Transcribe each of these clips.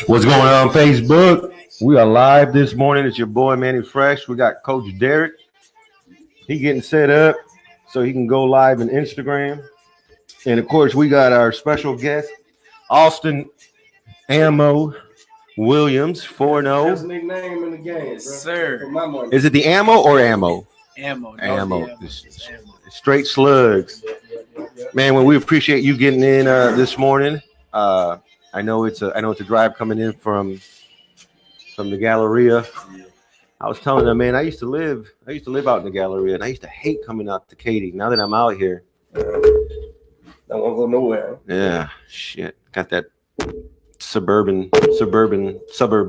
What's going on, Facebook? We are live this morning. It's your boy Manny Fresh. We got Coach Derek. He getting set up so he can go live on Instagram. And of course, we got our special guest, Austin Ammo Williams, 4-0. That's a nickname in the game, yes, sir. Is it the ammo or ammo? Ammo. Ammo. Straight slugs. Man, well, we appreciate you getting in this morning. I know it's a drive coming in from the Galleria. I was telling them, man, I used to live out in the Galleria, and I used to hate coming out to Katy. Now that I'm out here, don't want to go nowhere. Yeah, shit, got that suburb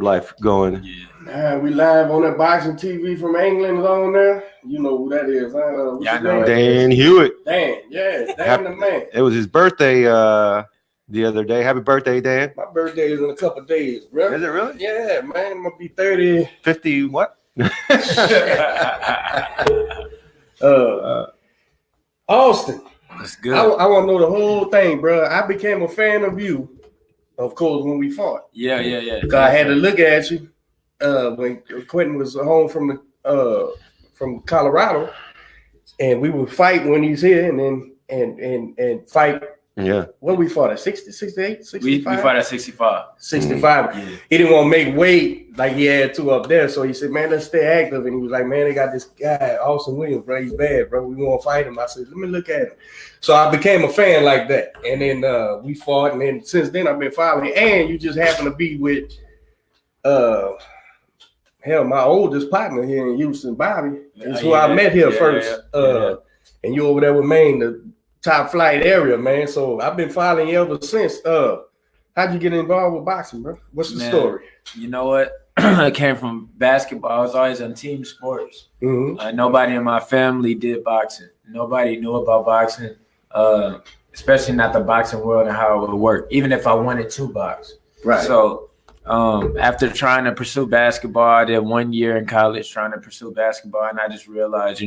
life going. Yeah. We live on that boxing TV from England on there. You know who that is? I know Dan Hewitt. Dan, the man. It was his birthday the other day. Happy birthday, Dan. My birthday is in a couple of days, bro. Is it really? Yeah, man. I'm gonna be 30. 50 what? Austin. That's good. I want to know the whole thing, bro. I became a fan of you, of course, when we fought. Yeah. Because I had to look at you when Quentin was home from Colorado, and we would fight when he's here, and fight. Yeah. What we fought at 60, 68, 65? We fought at 65. 65. Yeah. He didn't want to make weight like he had to up there. So he said, man, let's stay active. And he was like, man, they got this guy, Austin Williams, bro. He's bad, bro. We want to fight him. I said, let me look at him. So I became a fan like that. And then we fought. And then since then, I've been following. And you just happen to be with, my oldest partner here in Houston, Bobby. Is who I met here first. And you over there with Maine, the top flight area, man. So I've been following you ever since. How'd you get involved with boxing, bro? What's the story? You know what? I came from basketball. I was always on team sports. Mm-hmm. Nobody in my family did boxing. Nobody knew about boxing, especially not the boxing world and how it would work, even if I wanted to box. Right. So after trying to pursue basketball, I did 1 year in college trying to pursue basketball, and I just realized,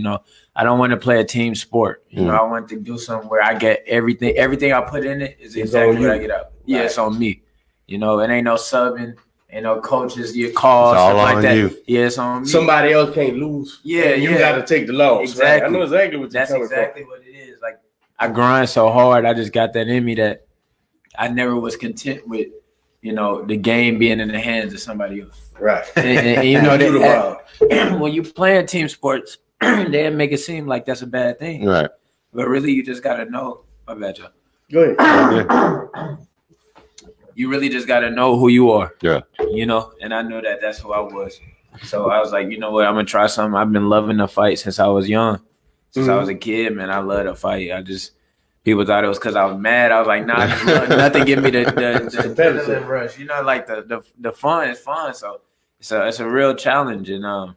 I don't want to play a team sport. I want to do something where I get everything I put in it is exactly what I get out. Yeah, it's on me. It ain't no subbing, ain't no coaches, your calls, it's all stuff like on that. you. Yeah, it's on me. Somebody else can't lose. Yeah, you got to take the loss. Exactly. Right? I know exactly what you're That's coming exactly from. what it is. Like, I grind so hard. I just got that in me that I never was content with, the game being in the hands of somebody else. Right. And when you play team sports, they make it seem like that's a bad thing. Right. But really, you just got to know. My bad, Joe. Go ahead. You really just got to know who you are. Yeah. And I knew that that's who I was. So I was like, you know what? I'm going to try something. I've been loving the fight since I was young. Since I was a kid, man, I love to fight. People thought it was because I was mad. I was like, nah, nothing give me the adrenaline rush. Like the fun is fun. So it's a real challenge. And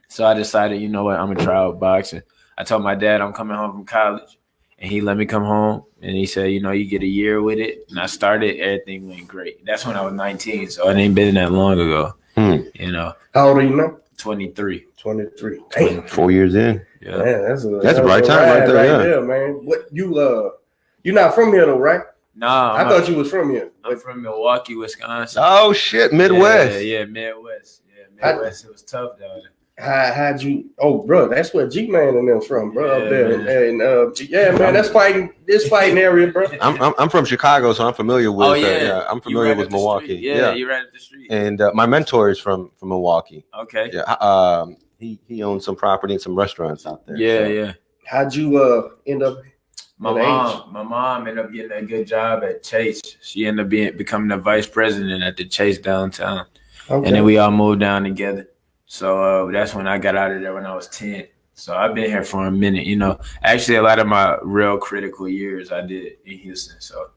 so I decided, you know what, I'm going to try out boxing. I told my dad I'm coming home from college, and he let me come home. And he said, you get a year with it. And I started, everything went great. That's when I was 19, so it ain't been that long ago. How old are you now? 23. 23. Damn. 4 years in. Yeah. Man, that's a bright time right there, man. What you're not from here though, right? Nah, I thought you was from here. I'm from Milwaukee, Wisconsin. Oh shit, Midwest. Yeah, Midwest. Yeah, Midwest. It was tough down there. How'd you? Oh, bro, that's where G-Man and them from, bro. Yeah, up there, man. And man, that's fighting. This fighting area, bro. I'm from Chicago, so I'm familiar with. I'm familiar with Milwaukee. Yeah, you ran up the street. And my mentor is from Milwaukee. Okay. Yeah. He owns some property and some restaurants out there. Yeah. How'd you end up? My mom ended up getting a good job at Chase. She ended up becoming the vice president at the Chase downtown. Okay. And then we all moved down together. So that's when I got out of there when I was 10. So I've been here for a minute. Actually, a lot of my real critical years I did in Houston. So,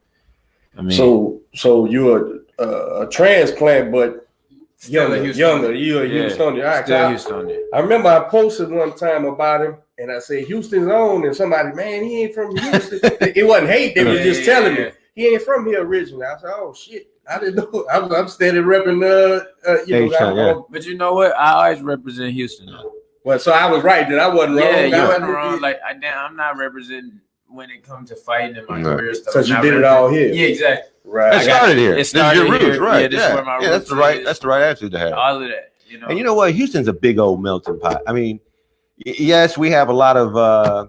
I mean. So you're a transplant, but younger. You're a Houstonian. Right, still Houstonian. I remember I posted one time about him, and I said Houston's own, and somebody, man, he ain't from Houston. It wasn't hate; they was just telling me he ain't from here originally. I said, oh shit, I didn't know. I'm steady repping. But you know what? I always represent Houston. Though. Well, so I was right that I wasn't wrong. Yeah, you wasn't wrong. Like I'm not representing when it comes to fighting in my No. career stuff. So you did it all here. Yeah, exactly. Right. It started here. It started this is your roots, here. right? Yeah, this is where my that's roots the right. is. That's the right attitude to have. All of that, you know. And you know what? Houston's a big old melting pot. I mean, yes, we have a lot of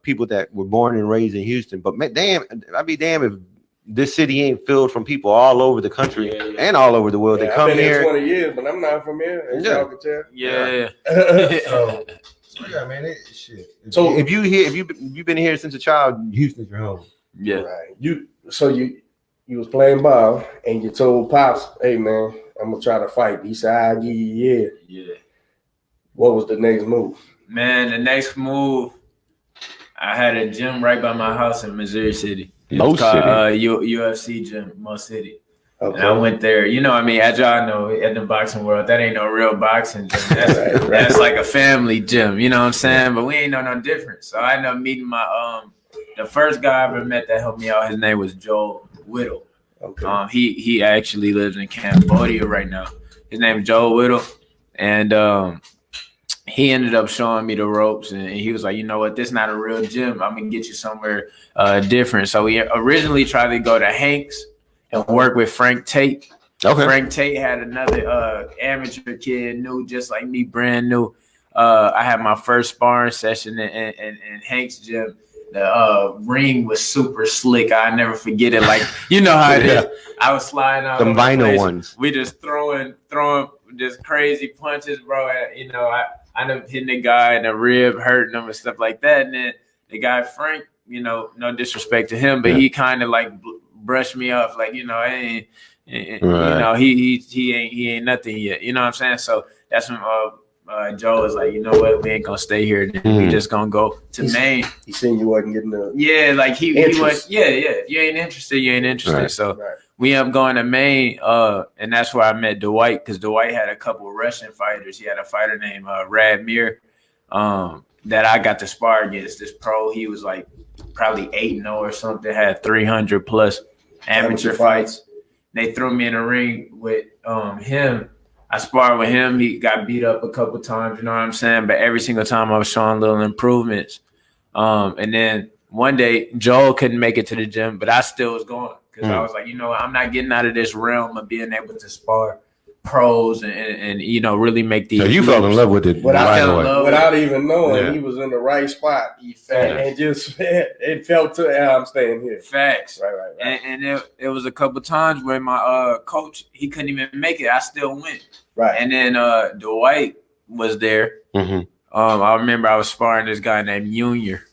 people that were born and raised in Houston, but damn, I'd be damned if this city ain't filled from people all over the country and all over the world. They come I've been here. 20 years, but I'm not from here. As y'all can tell. Yeah. So, Yeah, man, shit. So if you've been here since a child, Houston's your home. Yeah. right. You was playing ball and you told Pops, hey man, I'm gonna try to fight. He said, I'll give you a year. Yeah. What was the next move? Man, the next move, I had a gym right by my house in Missouri City. Mo City. UFC gym, Mo City. Okay. And I went there. You know, I mean, as y'all know, in the boxing world, that ain't no real boxing gym. That's, Right. that's like a family gym. You know what I'm saying? But we ain't know no different. So I ended up meeting my the first guy I ever met that helped me out. His name was Joel Whittle. Okay. He actually lives in Cambodia right now. His name is Joel Whittle, and he ended up showing me the ropes, and he was like, you know what, this is not a real gym. I'm gonna get you somewhere different. So we originally tried to go to Hanks and work with Frank Tate. Okay. Frank Tate had another amateur kid, new, just like me, brand new. I had my first sparring session in Hank's gym. The ring was super slick. I never forget it. Like, you know how it is. I was sliding out. The vinyl ones. We just throwing just crazy punches, bro. And, you know, I ended up hitting the guy in the rib, hurting him and stuff like that. And then the guy Frank, you know, no disrespect to him, but he kind of like brushed me off, like, you know, you know, he ain't nothing yet. You know what I'm saying? So that's when Joe was like, you know what, we ain't gonna stay here. We just gonna go to Maine. He seen you wasn't getting the Like he was, If you ain't interested, you ain't interested. Right. So we ended up going to Maine, and that's where I met Dwight, because Dwight had a couple of Russian fighters. He had a fighter named Radmir that I got to spar against. This pro, he was like probably 8-0 or something, had 300 plus amateur fights. They threw me in a ring with him. I sparred with him. He got beat up a couple times, you know what I'm saying? But every single time I was showing little improvements. And then one day, Joel couldn't make it to the gym, but I still was going because I was like, you know what? I'm not getting out of this realm of being able to spar pros and you know, really make these. So you fell in love with it without even knowing he was in the right spot. And just it felt to I'm staying here. Facts. Right. And it was a couple times where my coach, he couldn't even make it. I still went. Right. And then Dwight was there. Mm-hmm. I remember I was sparring this guy named Junior,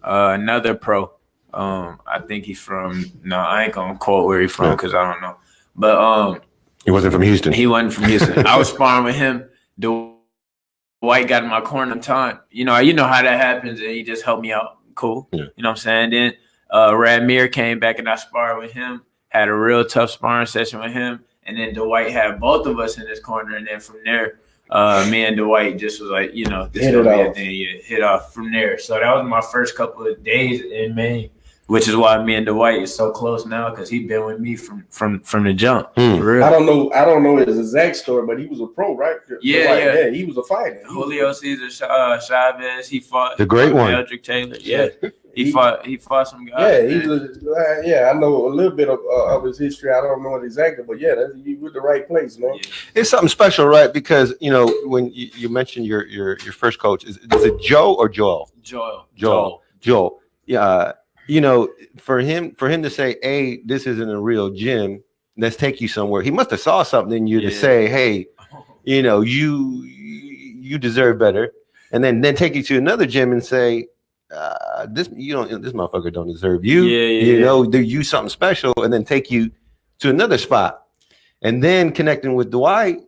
another pro. I think he's from. No, I ain't gonna quote where he's from because I don't know. But he wasn't from Houston. He wasn't from Houston. I was sparring with him. Dwight got in my corner time. You know how that happens, and he just helped me out. Cool. Yeah. You know what I'm saying? Then Radmir came back and I sparred with him. Had a real tough sparring session with him. And then Dwight had both of us in his corner. And then from there, me and Dwight just was like, you know, this is going to be a thing. Yeah, hit off from there. So that was my first couple of days in Maine, which is why me and Dwight is so close now, because he's been with me from the jump. For real. I don't know his exact story, but he was a pro, right? Yeah. He was a fighter. Julio Cesar Chavez, he fought the great one. Eldrick Taylor. Yeah. He fought some guys. I know a little bit of his history. I don't know it exactly, but you with the right place, man. Yeah. It's something special, right? Because you know when you mentioned your first coach, is it Joe or Joel? Joel. Yeah. You know, for him to say, "Hey, this isn't a real gym. Let's take you somewhere." He must have saw something in you to say, "Hey, you know, you deserve better," and then take you to another gym and say, this motherfucker don't deserve you. You know, do you something special, and then take you to another spot, and then connecting with Dwight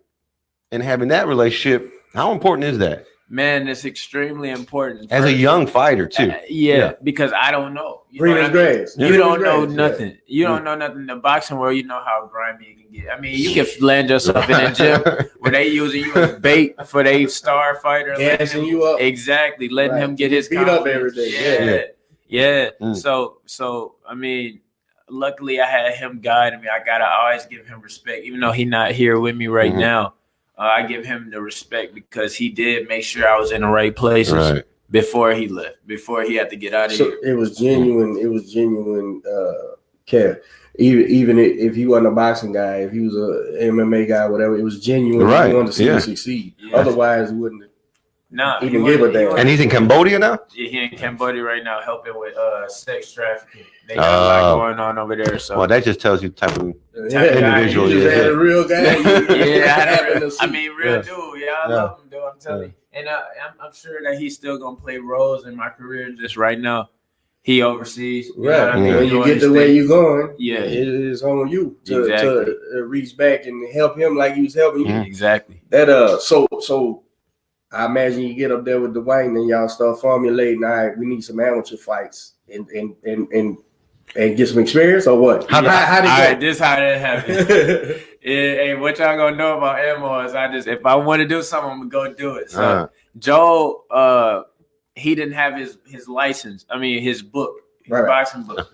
and having that relationship. How important is that? Man, it's extremely important as a young fighter too. Because I don't know. You don't know nothing. You don't know nothing in the boxing world. You know how grimy it can get. I mean, you can land yourself in a gym where they using you as bait for their star fighter, gassing you up. Exactly, letting him get his beat up every day. Yeah. So I mean, luckily I had him guiding me. I gotta always give him respect, even though he's not here with me right now. I give him the respect because he did make sure I was in the right places. before he left, before he had to get out of here. It was genuine. It was genuine care. Even if he wasn't a boxing guy, if he was a MMA guy, whatever, it was genuine. Right. He wanted to see him succeed. Yeah. Otherwise, he wouldn't even he give a damn. And he's in Cambodia now? Yeah, he in Cambodia right now helping with sex trafficking. They got a lot going on over there. So well, that just tells you the type of individual he he is. had a real guy. Real dude. Yeah, I love him, dude. I'm telling you. And I'm sure that he's still gonna play roles in my career. Just right now, he overseas. Right. When you get the way you're going, it is on you to reach back and help him like he was helping you. Exactly. That so I imagine you get up there with Dwight and y'all start formulating. All right, we need some amateur fights and get some experience or what? How did this how that happened. Hey, what y'all gonna know about ammo is if I want to do something, I'm gonna go do it. So Joe, he didn't have his license. I mean, his book, boxing book.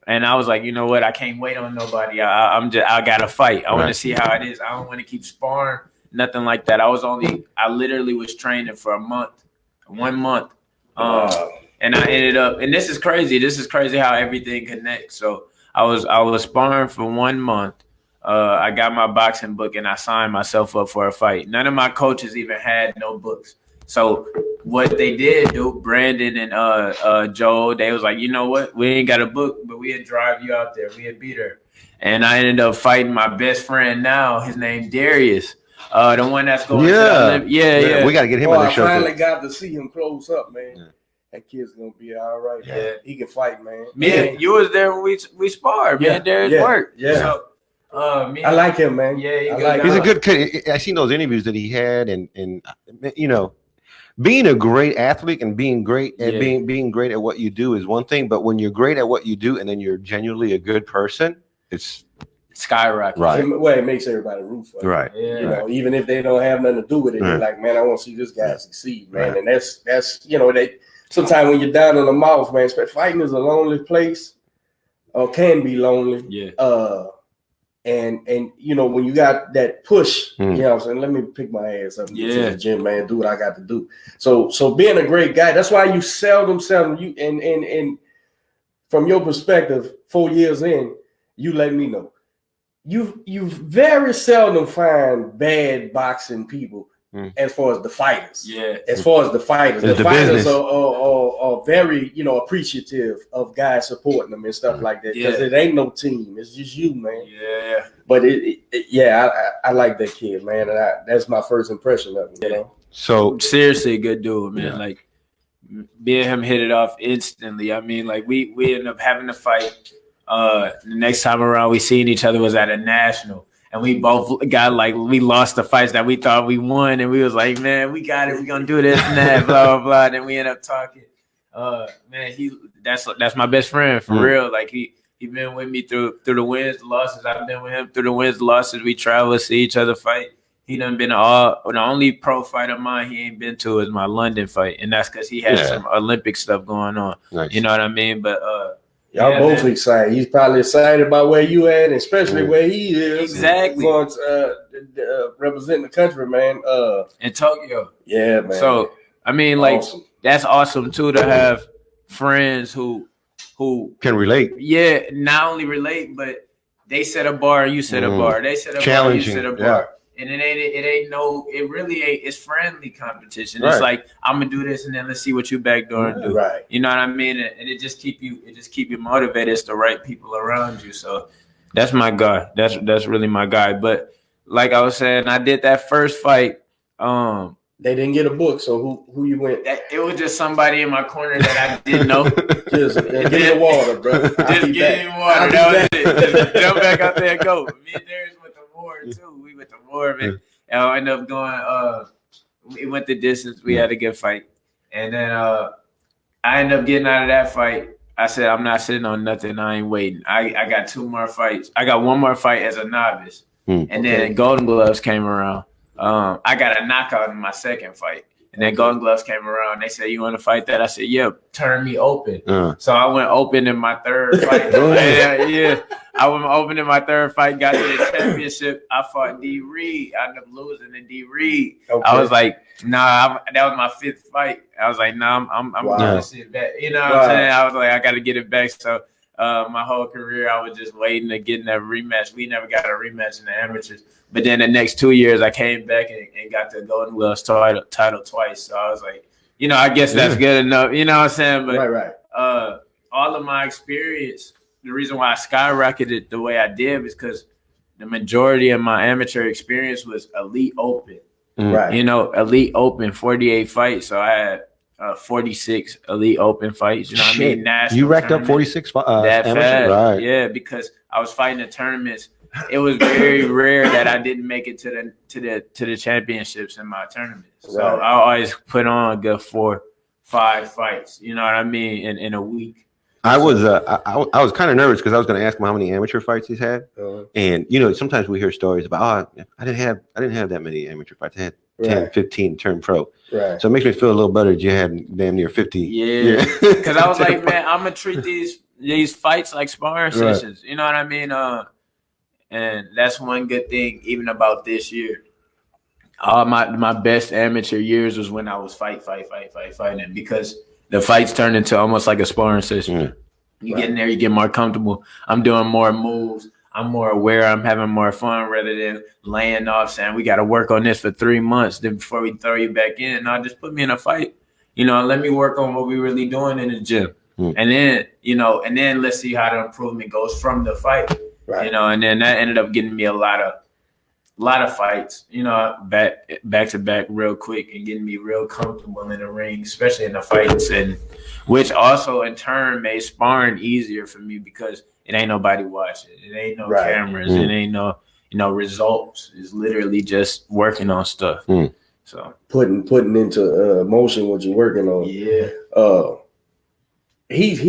And I was like, you know what? I can't wait on nobody. I gotta fight. I want to see how it is. I don't want to keep sparring, nothing like that. I literally was training for 1 month. And I ended up, and this is crazy. This is crazy how everything connects. So I was sparring for 1 month. I got my boxing book and I signed myself up for a fight. None of my coaches even had no books. So what they did do, Brandon and Joe, they was like, you know what? We ain't got a book, but we'd drive you out there. We'd beat her. And I ended up fighting my best friend now. His name Darius. The one that's going to the Olympics. Yeah. We got to get him on the show. I finally got to see him close up, man. Yeah. That kid's gonna be all right. Man. Yeah, he can fight, man. Man, you was there when we sparred, man. Darius worked. Yeah. So, I like him, man. Yeah, he's a good kid. I seen those interviews that he had, and being a great athlete and being great at being great at what you do is one thing, but when you're great at what you do and then you're genuinely a good person, it's skyrocket. Right. It makes everybody root for him. Right. Yeah. Even if they don't have nothing to do with it, they're like, man, I want to see this guy succeed, man. Right. And that's they. Sometimes when you're down in the mouth, man, fighting is a lonely place, or can be lonely. Yeah. And when you got that push, you know what I'm saying? Let me pick my ass up and get to the gym, man. Do what I got to do. So being a great guy, that's why you seldom you and from your perspective, 4 years in, you let me know. You very seldom find bad boxing people. As far as the fighters, the fighters are very appreciative of guys supporting them and stuff like that because it ain't no team, it's just you, man. Yeah, but I like that kid, man, and that's my first impression of him. You know, so seriously, a good dude, man. Like me and him hit it off instantly. I mean, like we ended up having a fight. The next time around we seen each other was at a national. And we both got we lost the fights that we thought we won. And we was like, man, we got it. We're going to do this and that, blah, blah, blah. Then we end up talking. Man, that's my best friend for real. Like he been with me through the wins, the losses. I've been with him through the wins, the losses. We travel, see each other fight. He done been the only pro fight of mine he ain't been to is my London fight. And that's because he has some Olympic stuff going on. Nice. You know what I mean? But y'all both excited. He's probably excited about where you at, and especially where he is. Exactly. Going to represent the country, man. In Tokyo. Yeah, man. So, I mean, that's awesome, too, to have friends who can relate. Yeah, not only relate, but they set a bar, you set a bar. They set a bar, you set a bar. Yeah. And it really ain't, it's friendly competition. Right. It's like, I'm gonna do this and then let's see what you backdoor and do. Right. You know what I mean? And it just keep you motivated. It's the right people around you. So that's my guy. That's really my guy. But like I was saying, I did that first fight. They didn't get a book, so who you went? It was just somebody in my corner that I didn't know. Just give me water, bro. Just give me water. That was it. Jump back out there and go. Me and Darius went to war too. We went to war, man. And I ended up going. We went the distance. We had a good fight, and then I ended up getting out of that fight. I said, I'm not sitting on nothing. I ain't waiting. I got 2 more fights. I got 1 more fight as a novice, and then Golden Gloves came around. I got a knockout in my second fight. And then Golden Gloves came around. They said, "You want to fight that?" I said, "Yeah, turn me open." So I went open in my third fight. I went open in my third fight. Got to the championship. I fought D. Reed. I ended up losing to D. Reed. Okay. I was like, "Nah." That was my fifth fight. I was like, "Nah, I'm gonna sit back." You know what I'm saying? I was like, "I got to get it back." So my whole career, I was just waiting to get in that rematch. We never got a rematch in the amateurs. But then the next 2 years, I came back and got the Golden Gloves title twice. So I was like, I guess that's good enough. You know what I'm saying? But right. All of my experience, the reason why I skyrocketed the way I did was because the majority of my amateur experience was elite open. Right. Elite open, 48 fights. So I had 46 elite open fights. You know what I mean? National you racked up 46 that amateur, fast. right? Yeah, because I was fighting in tournaments. It was very rare that I didn't make it to the championships in my tournaments. So I always put on a good 4-5 fights. You know what I mean? In a week. I was kind of nervous because I was going to ask him how many amateur fights he's had, and sometimes we hear stories about I didn't have that many amateur fights. I had 10, 15 turn pro. Right. So it makes me feel a little better that you had damn near 50. Yeah. Because I was like, man, I'm gonna treat these fights like sparring sessions. You know what I mean? And that's one good thing even about this year. All my best amateur years was when I was fighting, because the fights turned into almost like a sparring session. You get in there, you get more comfortable. I'm doing more moves. I'm more aware. I'm having more fun rather than laying off saying we got to work on this for 3 months then before we throw you back in. No, just put me in a fight, and let me work on what we're really doing in the gym. And then let's see how the improvement goes from the fight. Right. And then that ended up getting me a lot of fights, back to back real quick and getting me real comfortable in the ring, especially in the fighting setting, which also in turn made sparring easier for me because it ain't nobody watching. It ain't no cameras. It ain't no, results. It's literally just working on stuff. So putting into motion what you're working on. Yeah. He's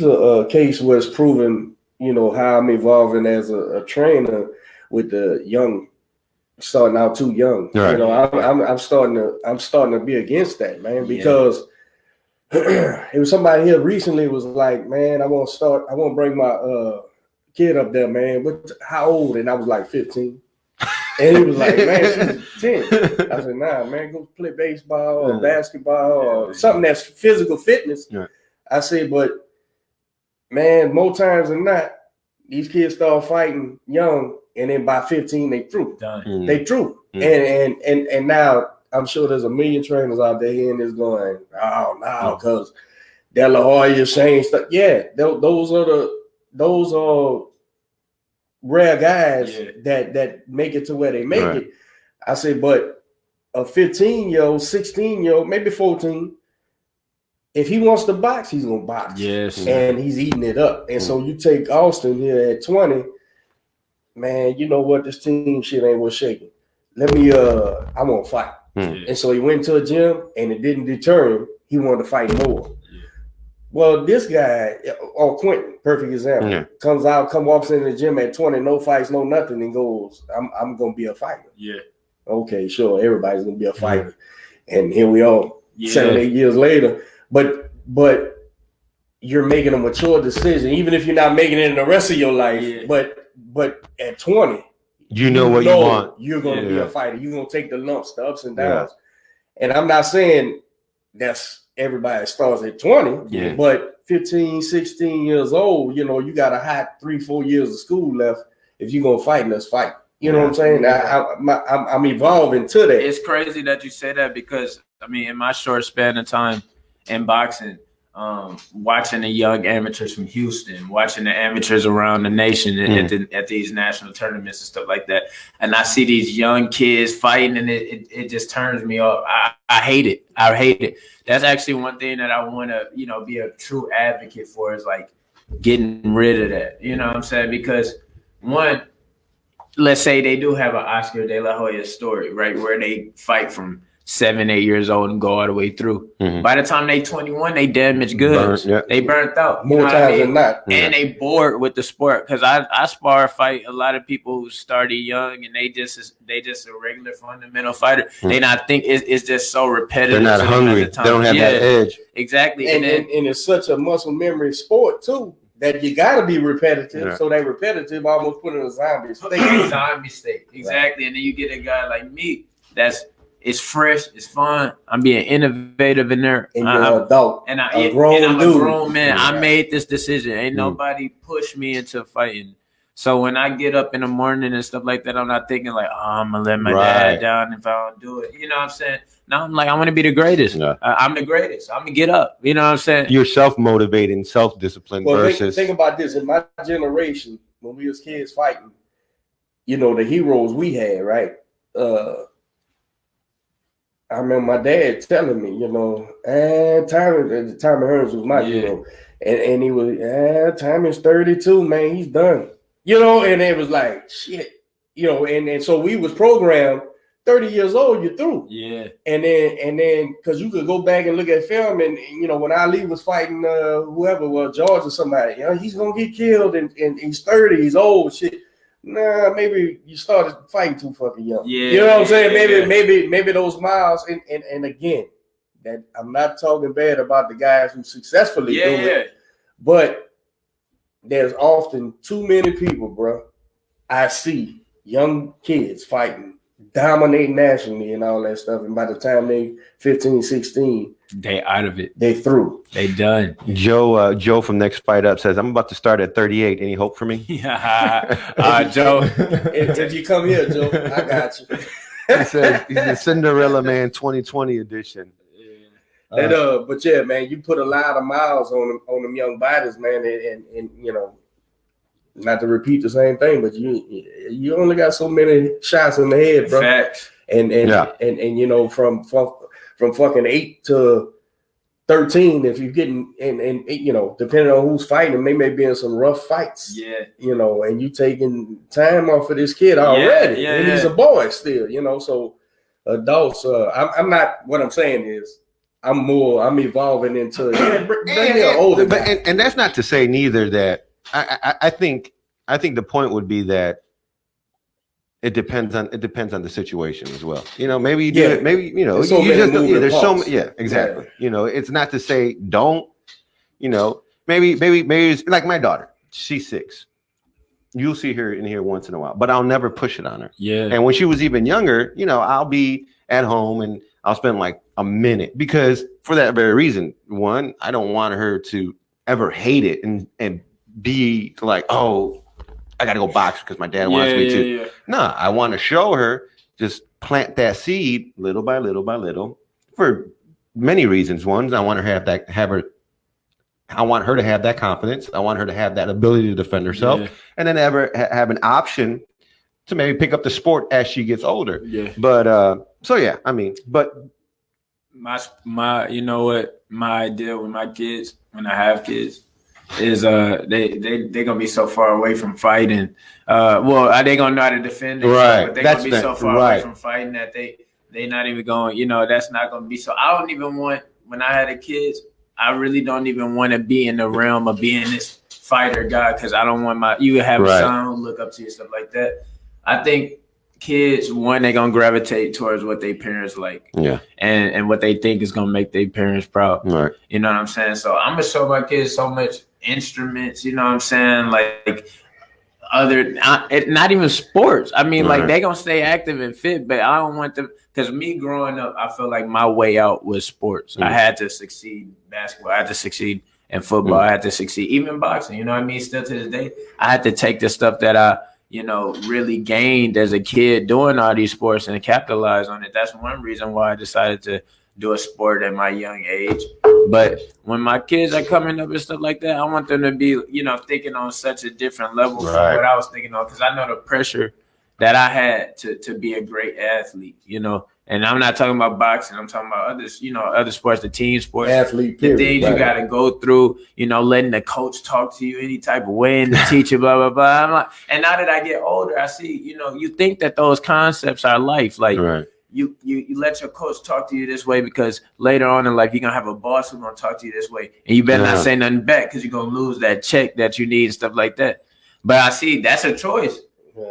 a case where it's proven, how I'm evolving as a trainer with the young, starting out too young. Right. I'm starting to be against that, man, because it was somebody here recently was like, man, I want to bring my kid up there, man. How old? And I was like 15. And he was like, man, she's 10. I said, nah, man, go play baseball or basketball or something that's physical fitness. Yeah. I said, but man, more times than not, these kids start fighting young, and then by 15 they through. They through. And now I'm sure there's a million trainers out there hearing this going, oh no, because De La Hoya, Shane stuff. Yeah, those are rare guys that make it to where they make it. I say, but a 15-year-old, 16-year-old, maybe 14. If he wants to box, he's gonna box. Yes, and he's eating it up. And so you take Austin here at 20, man. You know what? This team shit ain't worth shaking. Let me. I want to fight. And so he went to a gym, and it didn't deter him. He wanted to fight more. Well, this guy, or Quentin, perfect example, walks into the gym at 20, no fights, no nothing, and goes, I'm gonna be a fighter. Yeah. Okay, sure. Everybody's gonna be a fighter, and here we are, 7, 8 years later. But you're making a mature decision, even if you're not making it in the rest of your life. Yeah. But at 20, you know what you want. You're going to be a fighter. You're going to take the lumps, the ups and downs. Yeah. And I'm not saying that's everybody starts at 20, but 15, 16 years old, you got a hot 3-4 years of school left. If you're going to fight, let's fight. You know what I'm saying? I'm evolving to that. It's crazy that you say that because, in my short span of time in boxing, watching the young amateurs from Houston, watching the amateurs around the nation at these national tournaments and stuff like that, and I see these young kids fighting, and it just turns me off. I hate it. I hate it. That's actually one thing that I want to, be a true advocate for is like getting rid of that. You know what I'm saying? Because let's say they do have an Oscar De La Hoya story, right, where they fight from 7, 8 years old and go all the way through. Mhm. By the time they 21, they damaged goods. They burnt out. More times than not. And they bored with the sport. Because I spar fight a lot of people who started young and they just a regular fundamental fighter. They not think it's just so repetitive. They're not hungry. They don't have that edge. Exactly. And it's such a muscle memory sport too that you got to be repetitive. Yeah. So that repetitive almost put in a zombie state. Zombie state. Exactly. Right. And then you get a guy like me it's fresh, it's fun. I'm being innovative in there. And you're an adult. And I'm a grown man. Yeah. I made this decision. Ain't nobody pushed me into fighting. So when I get up in the morning and stuff like that, I'm not thinking like, oh, I'm gonna let my dad down if I don't do it. You know what I'm saying? Now I'm like, I'm gonna be the greatest. Yeah. I'm the greatest. I'm gonna get up. You know what I'm saying? You're self-motivating, self-disciplined versus. Think about this. In my generation, when we was kids fighting, you know, the heroes we had, right? I remember my dad telling me, you know, Tommy Hearns was my hero. And he was, Tommy's 32, man, he's done. You know, and it was like, shit. You know, and so we was programmed, 30 years old, you're through. Yeah. And then, because you could go back and look at film, and you know, when Ali was fighting whoever, George or somebody, you know, he's going to get killed, and he's 30, he's old, shit. Nah, maybe you started fighting too fucking young. Yeah, you know what I'm saying? Maybe those miles. And again, that I'm not talking bad about the guys who successfully do it, but there's often too many people, bro. I see young kids fighting, dominating nationally and all that stuff, and by the time they 15, 16, they out of it. They through. They done. Joe from Next Fight Up says, I'm about to start at 38. Any hope for me? Yeah. Joe. If you come here, Joe, I got you. He says he's the Cinderella Man 2020 edition. But yeah, man, you put a lot of miles on them young bodies, man, and you know, not to repeat the same thing, but you only got so many shots in the head, bro. Facts. And you know, from fucking 8 to 13, if you're getting and you know, depending on who's fighting, they may be in some rough fights. Yeah. You know, and you taking time off of this kid already. And he's a boy still, you know. So adults, I'm not, what I'm saying is I'm evolving into older. And that's not to say neither that I think the point would be that it depends on the situation as well. You know, maybe you do it, maybe, you know, so there's so exactly. Yeah. You know, it's not to say don't, you know, maybe it's like my daughter, she's 6. You'll see her in here once in a while, but I'll never push it on her. Yeah. And when she was even younger, you know, I'll be at home and I'll spend like a minute, because for that very reason, one, I don't want her to ever hate it and be like, oh, I got to go box because my dad wants me to. Yeah. No, I want to show her, just plant that seed little by little by little for many reasons. One, I want her to have that confidence. I want her to have that ability to defend herself, and then have an option to maybe pick up the sport as she gets older. Yeah. But I mean, but my you know what, my idea with my kids, when I have kids, is they gonna be so far away from fighting. Are they gonna know how to defend themselves? Right. But they're gonna be so far away from fighting that they not even going, you know, that's not gonna be so. I don't even want, when I had the kids, I really don't even want to be in the realm of being this fighter guy, because I don't want you have a son who look up to you, stuff like that. I think kids, one, they're gonna gravitate towards what their parents like, and what they think is gonna make their parents proud. Right. You know what I'm saying? So I'm gonna show my kids so much instruments. You know what I'm saying? Like not even sports. I mean, like, they gonna stay active and fit, but I don't want them, because me growing up, I feel like my way out was sports. I had to succeed in basketball. I had to succeed in football. I had to succeed even boxing. You know what I mean? Still to this day, I had to take the stuff that I, you know, really gained as a kid doing all these sports and capitalize on it. That's one reason why I decided to do a sport at my young age. But when my kids are coming up and stuff like that, I want them to be, you know, thinking on such a different level from what I was thinking on, because I know the pressure that I had to be a great athlete, you know. And I'm not talking about boxing. I'm talking about others, you know, other sports, the team sports, athlete, the things you got to go through, you know, letting the coach talk to you any type of way, and the teacher, blah, blah, blah. I'm like, and now that I get older, I see, you know, you think that those concepts are life. Like, you let your coach talk to you this way because later on in life you're gonna have a boss who's gonna talk to you this way, and you better not say nothing back because you're gonna lose that check that you need and stuff like that. But I see that's a choice.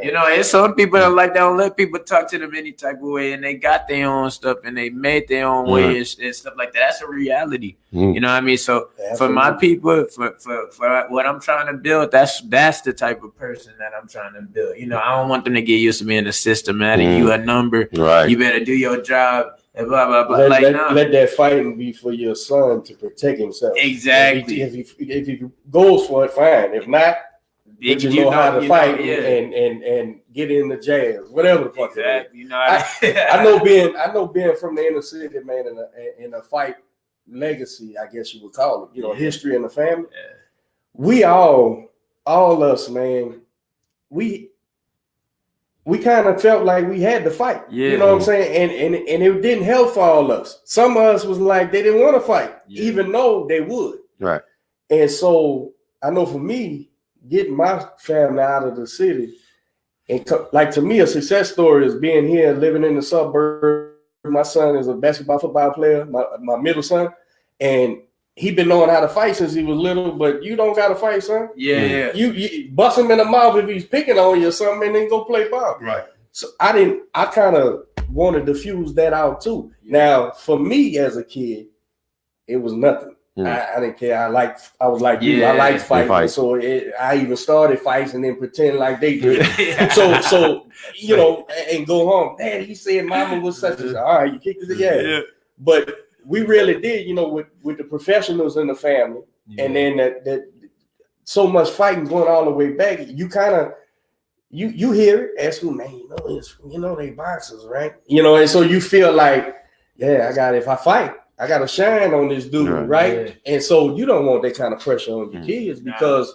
You know, it's some people that don't let people talk to them any type of way, and they got their own stuff and they made their own way and stuff like that. That's a reality. You know what I mean? So for my people, for what I'm trying to build, that's the type of person that I'm trying to build. You know, I don't want them to get used to being a systematic. You a number. Right. You better do your job. And blah blah blah. Let that fighting be for your son to protect himself. Exactly. If he goes for it, fine. If not, you know how to fight and get in the jazz, whatever the fuck. Exactly. You know, I know being from the inner city, man, in a fight legacy, I guess you would call it. You know, history in the family. Yeah. We all us, man. We kind of felt like we had to fight. Yeah. You know what I'm saying? And it didn't help for all of us. Some of us was like they didn't want to fight, even though they would. Right. And so I know for me, getting my family out of the city, and like to me, a success story is being here, living in the suburbs. My son is a football player, my middle son, and he been knowing how to fight since he was little. But you don't got to fight, son. Yeah. You bust him in the mouth if he's picking on you or something, and then go play ball. Right. So I kind of wanted to fuse that out too. Now, for me as a kid, it was nothing. I didn't care. I was like you. I liked fighting. So I even started fights and then pretend like they did. so you know, and go home. Dad, he said mama was such a all right, you kicked his ass. But we really did, you know, with the professionals in the family, and then that so much fighting going all the way back. You kind of you hear it at school, man. You know they boxers, right? You know, and so you feel like, if I fight, I got to shine on this dude, right? Yeah. And so you don't want that kind of pressure on your kids because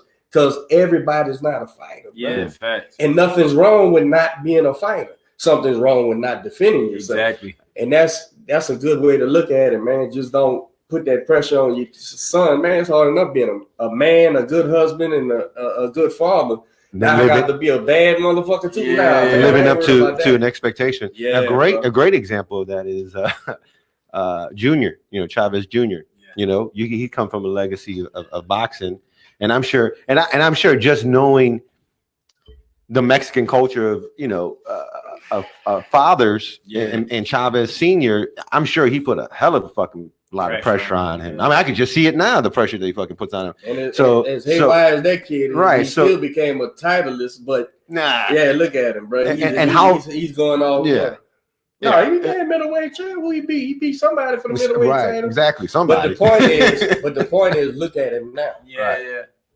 everybody's not a fighter. Yeah, facts. And nothing's wrong with not being a fighter. Something's wrong with not defending yourself. Exactly. And that's a good way to look at it, man. Just don't put that pressure on your son, man. It's hard enough being a man, a good husband, and a good father. Now I got to be a bad motherfucker too. Now, living up to an expectation. Yeah, a great example of that is Junior, you know, Chavez Jr. Yeah. You know, he come from a legacy of boxing, and I'm sure, and I'm sure just knowing the Mexican culture of, you know, of fathers and Chavez Sr., I'm sure he put a hell of a fucking lot of pressure on him. I mean, I can just see it now, the pressure that he fucking puts on him. And as haywire as that kid, he still became a titleist, but look at him, bro. He's going all the way. No, he became middleweight champ. Who he beat? He beat somebody for the middleweight title. Exactly, somebody. But the point is, look at him now.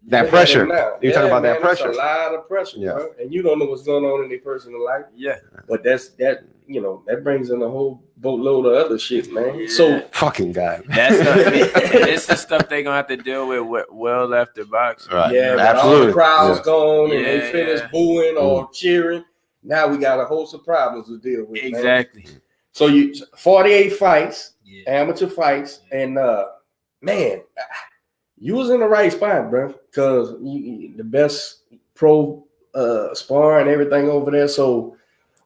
That pressure. You're talking about that pressure. That's a lot of pressure, bro. And you don't know what's going on in their personal life. Yeah. But that brings in a whole boatload of other shit, man. Yeah. So fucking guy. It's the stuff they're gonna have to deal with well after boxing. Right. Yeah, absolutely. All the crowd's gone and they finish booing or cheering. Now we got a host of problems to deal with. Exactly. Man. So 48 fights, amateur fights, and man, you was in the right spot, bro, because the best pro spar and everything over there. So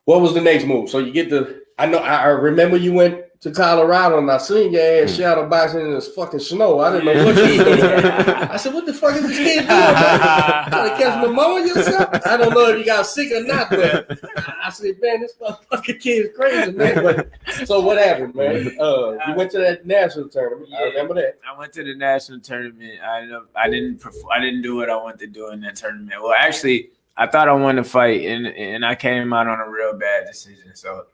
what was the next move? So you get I remember you went to Colorado and I seen your ass shadow boxing in this fucking snow. I didn't know what you was doing. I said, what the fuck is this kid doing? Trying to catch pneumonia or something? I don't know if you got sick or not, but I said, man, this motherfucking kid is crazy, man. But, so what happened, man? You went to that national tournament. I remember that. I went to the national tournament. I didn't do what I wanted to do in that tournament. Well, actually, I thought I wanted to fight, and I came out on a real bad decision. So,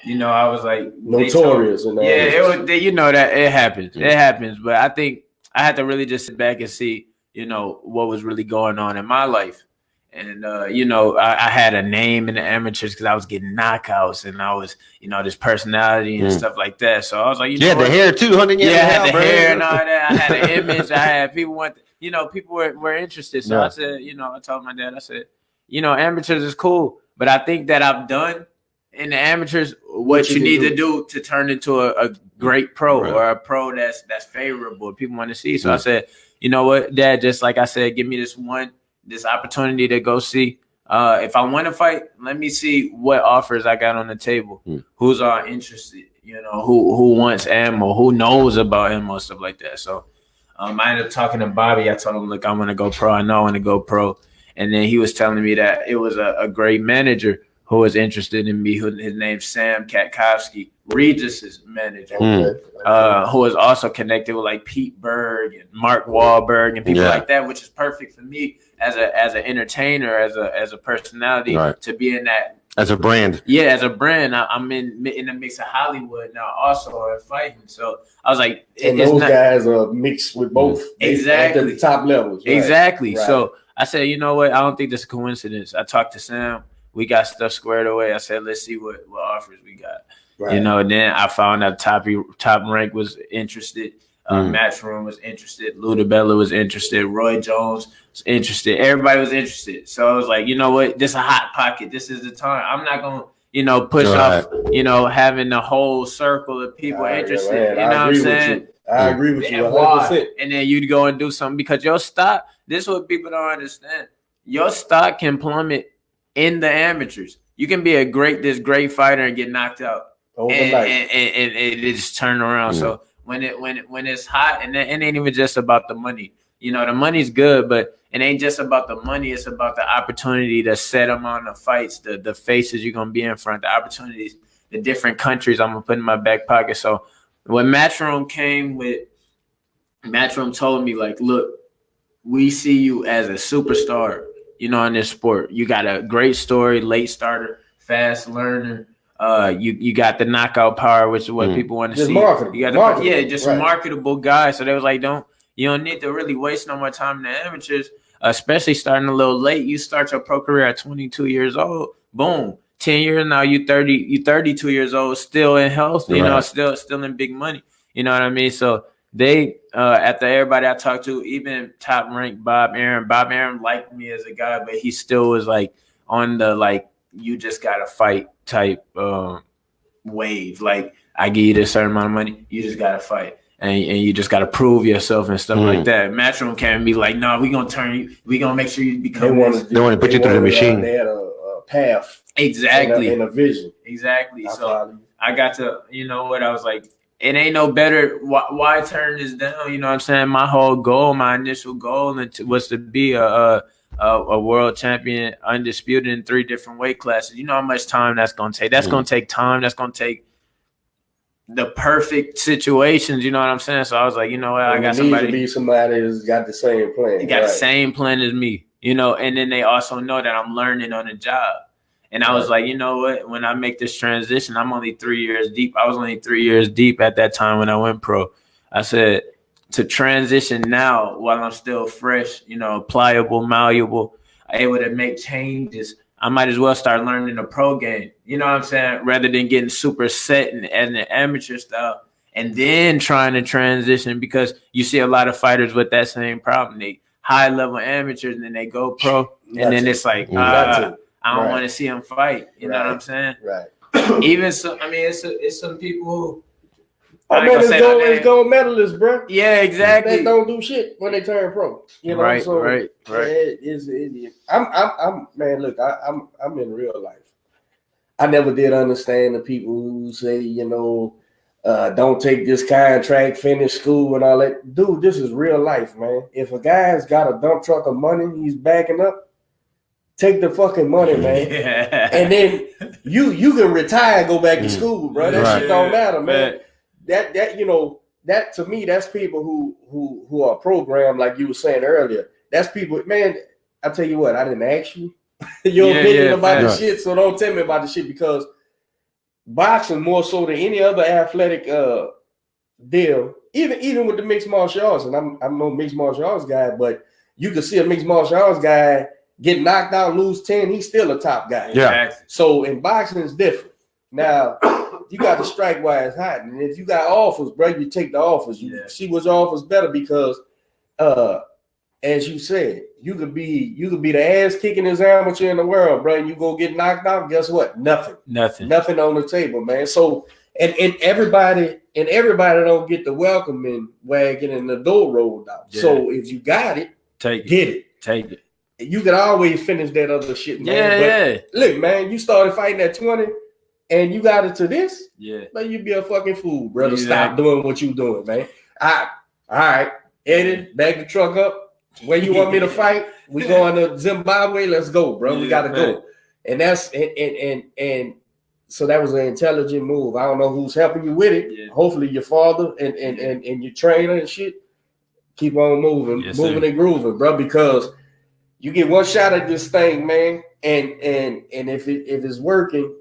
you know, I was like notorious. You know that it happens. It happens. But I think I had to really just sit back and see, you know, what was really going on in my life. And, you know, I had a name in the amateurs because I was getting knockouts and I was, you know, this personality and stuff like that. So I was like, the hair too, 100 years. Yeah, I had the hair and all that. I had an image. I had people people were interested. So I said, you know, I told my dad, I said, you know, amateurs is cool, but I think that I've done in the amateurs what you need to do to turn into a great pro or a pro that's favorable. People want to see. So I said, you know what, Dad, just like I said, give me this opportunity to go see if I want to fight, let me see what offers I got on the table. Who's all interested? You know, who wants ammo? Who knows about ammo? Stuff like that. So I ended up talking to Bobby. I told him, look, I want to go pro. I know I want to go pro. And then he was telling me that it was a great manager who was interested in me. His name's Sam Katkowski, Regis's manager, who was also connected with like Pete Berg and Mark Wahlberg and people like that, which is perfect for me as an entertainer, as a personality to be in that. As a brand. Yeah, as a brand. I'm in the mix of Hollywood now also and fighting. So I was like, and those guys are mixed with both. Exactly. At the top levels. Right? Exactly. Right. So I said, you know what? I don't think this is a coincidence. I talked to Sam. We got stuff squared away. I said, let's see what offers we got. Right. You know, and then I found out top rank was interested. Matchroom was interested. Ludabella was interested. Roy Jones was interested. Everybody was interested. So I was like, you know what? This is a hot pocket. This is the time. I'm not going to, push off, having the whole circle of people interested. You know what I'm saying? I agree with you 100%. And then you'd go and do something because your stock, this is what people don't understand. Your stock can plummet in the amateurs. You can be this great fighter and get knocked out. And it just turn around. So when it's hot, and it ain't even just about the money. You know, the money's good, but it ain't just about the money. It's about the opportunity to set them on the fights, the faces you're gonna be in front, the opportunities, the different countries I'm gonna put in my back pocket. So when Matchroom told me, like, look, we see you as a superstar, in this sport. You got a great story, late starter, fast learner. You got the knockout power, which is what people want to see. Marketable. You got a marketable guy. So they was like, you don't need to really waste no more time in the amateurs, especially starting a little late. You start your pro career at 22 years old. Boom. 10 years now, you 32 years old, still in health, still in big money. You know what I mean? So they, after everybody I talked to, even top ranked Bob Arum liked me as a guy, but he still was like on the, like, you just got to fight type wave. Like, I give you this certain amount of money, you just got to fight. And you just got to prove yourself and stuff like that. Matchroom can't be like, no, we're going to turn you. We're going to make sure you become They want to put you through the machine. They had a path. Exactly. And a vision. Exactly. So I got to, I was like, it ain't no better. Why turn this down? You know what I'm saying? My whole goal, my initial goal was to be a world champion, undisputed in 3 different weight classes. You know how much time that's going to take? That's going to take time. That's going to take the perfect situations. You know what I'm saying? So I was like, you know what? I got somebody. To be somebody that's got the same plan. They got the same plan as me, and then they also know that I'm learning on the job. And I was like, you know what? When I make this transition, I'm only 3 years deep. I was only 3 years deep at that time when I went pro. I said, to transition now while I'm still fresh, pliable, malleable, able to make changes, I might as well start learning the pro game. You know what I'm saying? Rather than getting super set in the amateur style and then trying to transition, because you see a lot of fighters with that same problem. They high level amateurs and then they go pro. And then it's like, I don't want to see them fight. You know what I'm saying? Right. Even so, I mean, it's some people who. It's gold medalists, bro. Yeah, exactly. They don't do shit when they turn pro. Right. Man, look, I'm in real life. I never did understand the people who say, don't take this contract, finish school and all that. Dude, this is real life, man. If a guy's got a dump truck of money, he's backing up. Take the fucking money, man. Yeah. And then you can retire and go back to school, bro. That shit don't matter, man. That to me, that's people who are programmed, like you were saying earlier. That's people, man. I tell you what, I didn't ask you your opinion about the shit, so don't tell me about the shit, because boxing more so than any other athletic deal, even with the mixed martial arts, and I'm no mixed martial arts guy, but you can see a mixed martial arts guy get knocked out, lose 10, he's still a top guy. Yeah. So in boxing, it's different. Now, you got to strike while it's hot. And if you got offers, bro, you take the offers. You see which offers better, because as you said, you could be the ass kicking his amateur in the world, bro, and you go get knocked out, guess what? Nothing on the table, man. So and everybody don't get the welcoming wagon and the door rolled out. Yeah. So if you got it, take it. you could always finish that other shit, man. Yeah, But look, man, you started fighting at 20 and you got into this, yeah. man, you be a fucking fool, brother. Exactly. Stop doing what you doing, man. All right, Eddie, back the truck up. Where you want me to fight? We going to Zimbabwe. Let's go, bro. We gotta go. And that's and so that was an intelligent move. I don't know who's helping you with it. Yeah. Hopefully your father and your trainer and shit. Keep on moving, moving and grooving, bro. Because you get one shot at this thing, man. And if it's working,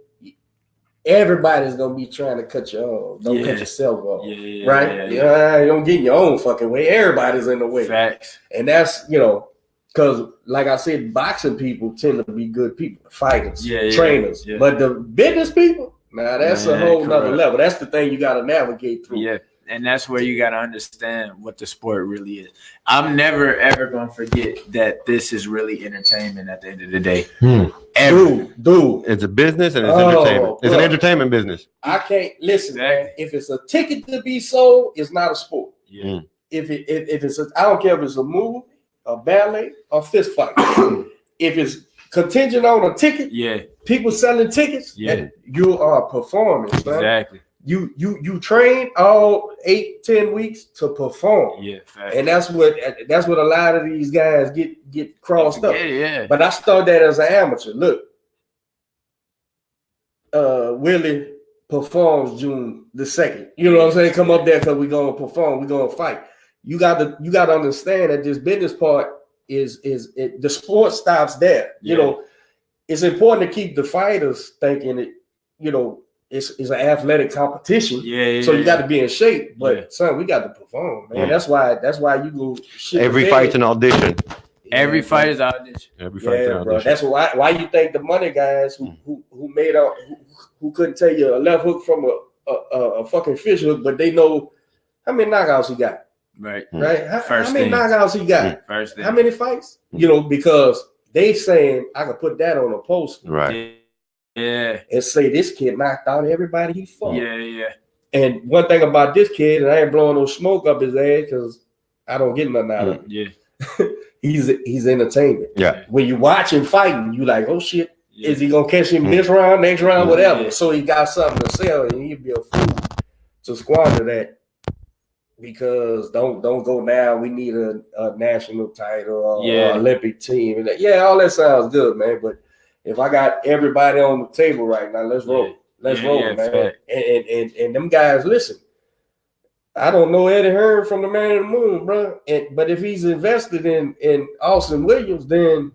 everybody's gonna be trying to cut you off. Don't cut yourself off, right? You don't get in your own fucking way. Everybody's in the way. Facts. And that's because, like I said, boxing people tend to be good people, fighters, trainers. Yeah. But the business people, that's a whole nother level. That's the thing you got to navigate through. Yeah, and that's where you got to understand what the sport really is. I'm never, ever going to forget that this is really entertainment at the end of the day. Dude. It's a business and it's entertainment. It's an entertainment business. I can't listen, man. If it's a ticket to be sold, it's not a sport. Yeah. If it's I don't care if it's a movie, a ballet, or fist fight. If it's contingent on a ticket, people selling tickets, you are performing. Exactly. You train all 8-10 weeks to perform. Yeah, fact. And that's what a lot of these guys get crossed up. Yeah. But I started that as an amateur. Look, Willie performs June the 2nd. You know what I'm saying? Come up there because we're gonna perform, we're gonna fight. You got to understand that this business part is the sport stops there. You know, it's important to keep the fighters thinking it, it's an athletic competition. So you got to be in shape. But son, we got to perform, man. That's why you go shit. Every fight's an audition. Every fight is audition. Every fight's an audition. Bro. That's why you think the money guys who made out who couldn't tell you a left hook from a fucking fish hook, but they know how many knockouts he got. Right. How many knockouts he got? First thing. How many fights? Because they saying I could put that on a poster. Right. Yeah. And say this kid knocked out everybody he fought. Yeah. And one thing about this kid, and I ain't blowing no smoke up his ass because I don't get nothing out of him. Yeah. He's entertainment. Yeah. When you watch him fighting, you like, oh shit, is he gonna catch him this round, next round, whatever? Yeah. So he got something to sell, and he'd be a fool to squander that. Because don't go now. We need a national title or Olympic team. And all that sounds good, man. But if I got everybody on the table right now, let's roll. Let's roll, man. And them guys, listen. I don't know Eddie Hearn from the Man in the Moon, bro. But if he's invested in Austin Williams, then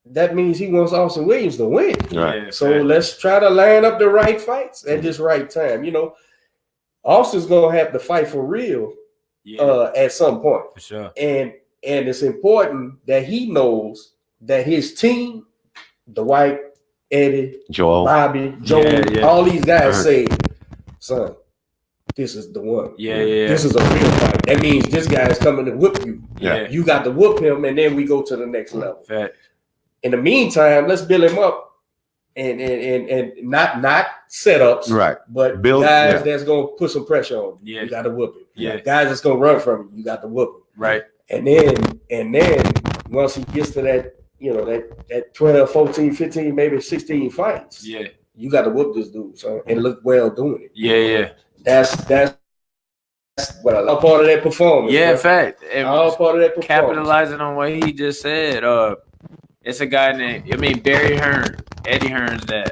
that means he wants Austin Williams to win. Right. So let's try to line up the right fights at this right time. Austin's gonna have to fight for real at some point. For sure. And it's important that he knows that his team, Dwight, Eddie, Joel, Bobby, Joel, all these guys say, son, this is the one. This is a real fight. That means this guy is coming to whoop you. Yeah. You got to whoop him, and then we go to the next level. Fact. In the meantime, let's build him up. And not setups, right? But build guys that's gonna put some pressure on you. You got to whoop him. Guys that's gonna run from you. You got to whoop him. Right. And then once he gets to that, that 12, 14, 15, maybe 16 fights. You got to whoop this dude, son, and look well doing it. That's what I love. All part of that performance. Fact. All part of that performance. Capitalizing on what he just said. It's a guy named Barry Hearn. Eddie Hearn's dad.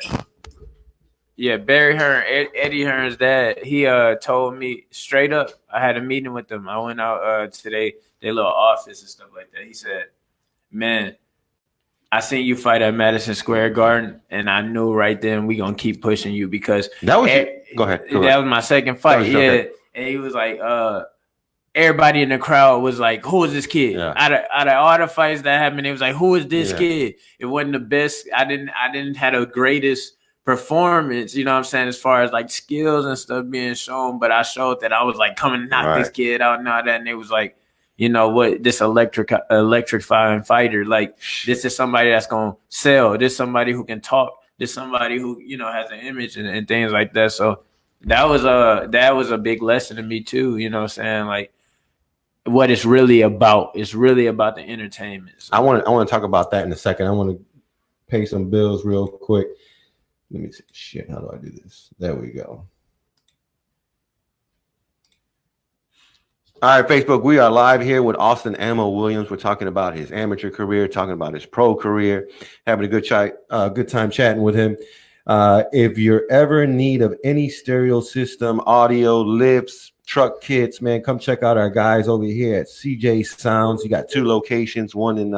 Yeah, Barry Hearn, Eddie Hearn's dad. He told me straight up. I had a meeting with them. I went out today, their little office and stuff like that. He said, "Man, I seen you fight at Madison Square Garden, and I knew right then we gonna keep pushing you because that was go ahead. That was my second fight. And he was like, everybody in the crowd was like, who is this kid? Out of all the fights that happened, it was like, who is this kid? It wasn't the best. I didn't have the greatest performance, you know what I'm saying, as far as like skills and stuff being shown, but I showed that I was like coming to knock this kid out and all that. And it was like, you know what, this electrifying fighter, like this is somebody that's gonna sell, this is somebody who can talk, this is somebody who, has an image and things like that. So that was a big lesson to me too, you know what I'm saying? Like, what it's really about. It's really about the entertainment. So. I want to talk about that in a second. I want to pay some bills real quick. Let me see. Shit, how do I do this? There we go. All right, Facebook, we are live here with Austin Ammo Williams. We're talking about his amateur career, talking about his pro career, having a good time chatting with him. If you're ever in need of any stereo system, audio, lifts, truck kits, man, come check out our guys over here at CJ Sounds. You got 2 locations, one in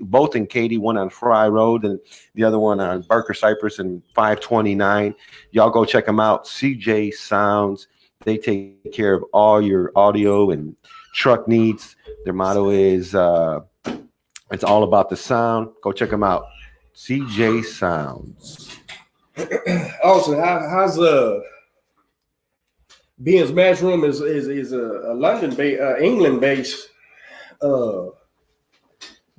both in Katy, one on Fry Road, and the other one on Barker Cypress and 529. Y'all go check them out. CJ Sounds. They take care of all your audio and truck needs. Their motto is it's all about the sound. Go check them out. CJ Sounds. Also, how's Ben's Matchroom is a London-based, England-based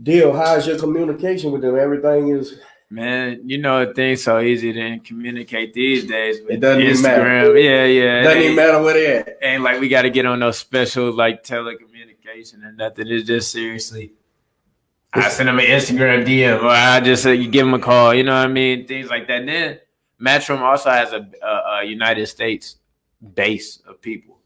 deal. How's your communication with them? Everything is. Man, you know, things so easy to communicate these days. It doesn't even Instagram. matter. Yeah. It doesn't even matter where they at. Ain't like we got to get on those special like telecommunication or nothing. It's just seriously. I send them an Instagram DM or I just you give them a call. You know what I mean? Things like that. And then Matchroom also has a United States base of people.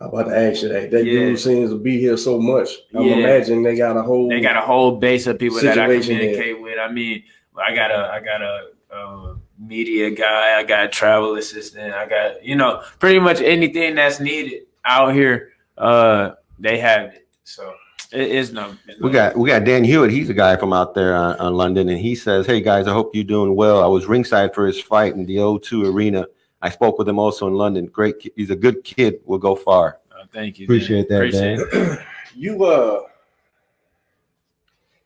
I'm about to ask you that. That dude seems to be here so much. I'm imagining they got a whole base of people that I communicate there. with. I mean, I got a media guy. I got a travel assistant. I got, you know, pretty much anything that's needed out here. They have it. So it's no. We got Dan Hewitt. He's a guy from out there on London, and he says, "Hey guys, I hope you're doing well. I was ringside for his fight in the O2 Arena. I spoke with him also in London. Great. He's a good kid. Will go far." Thank you. Appreciate that, Dan.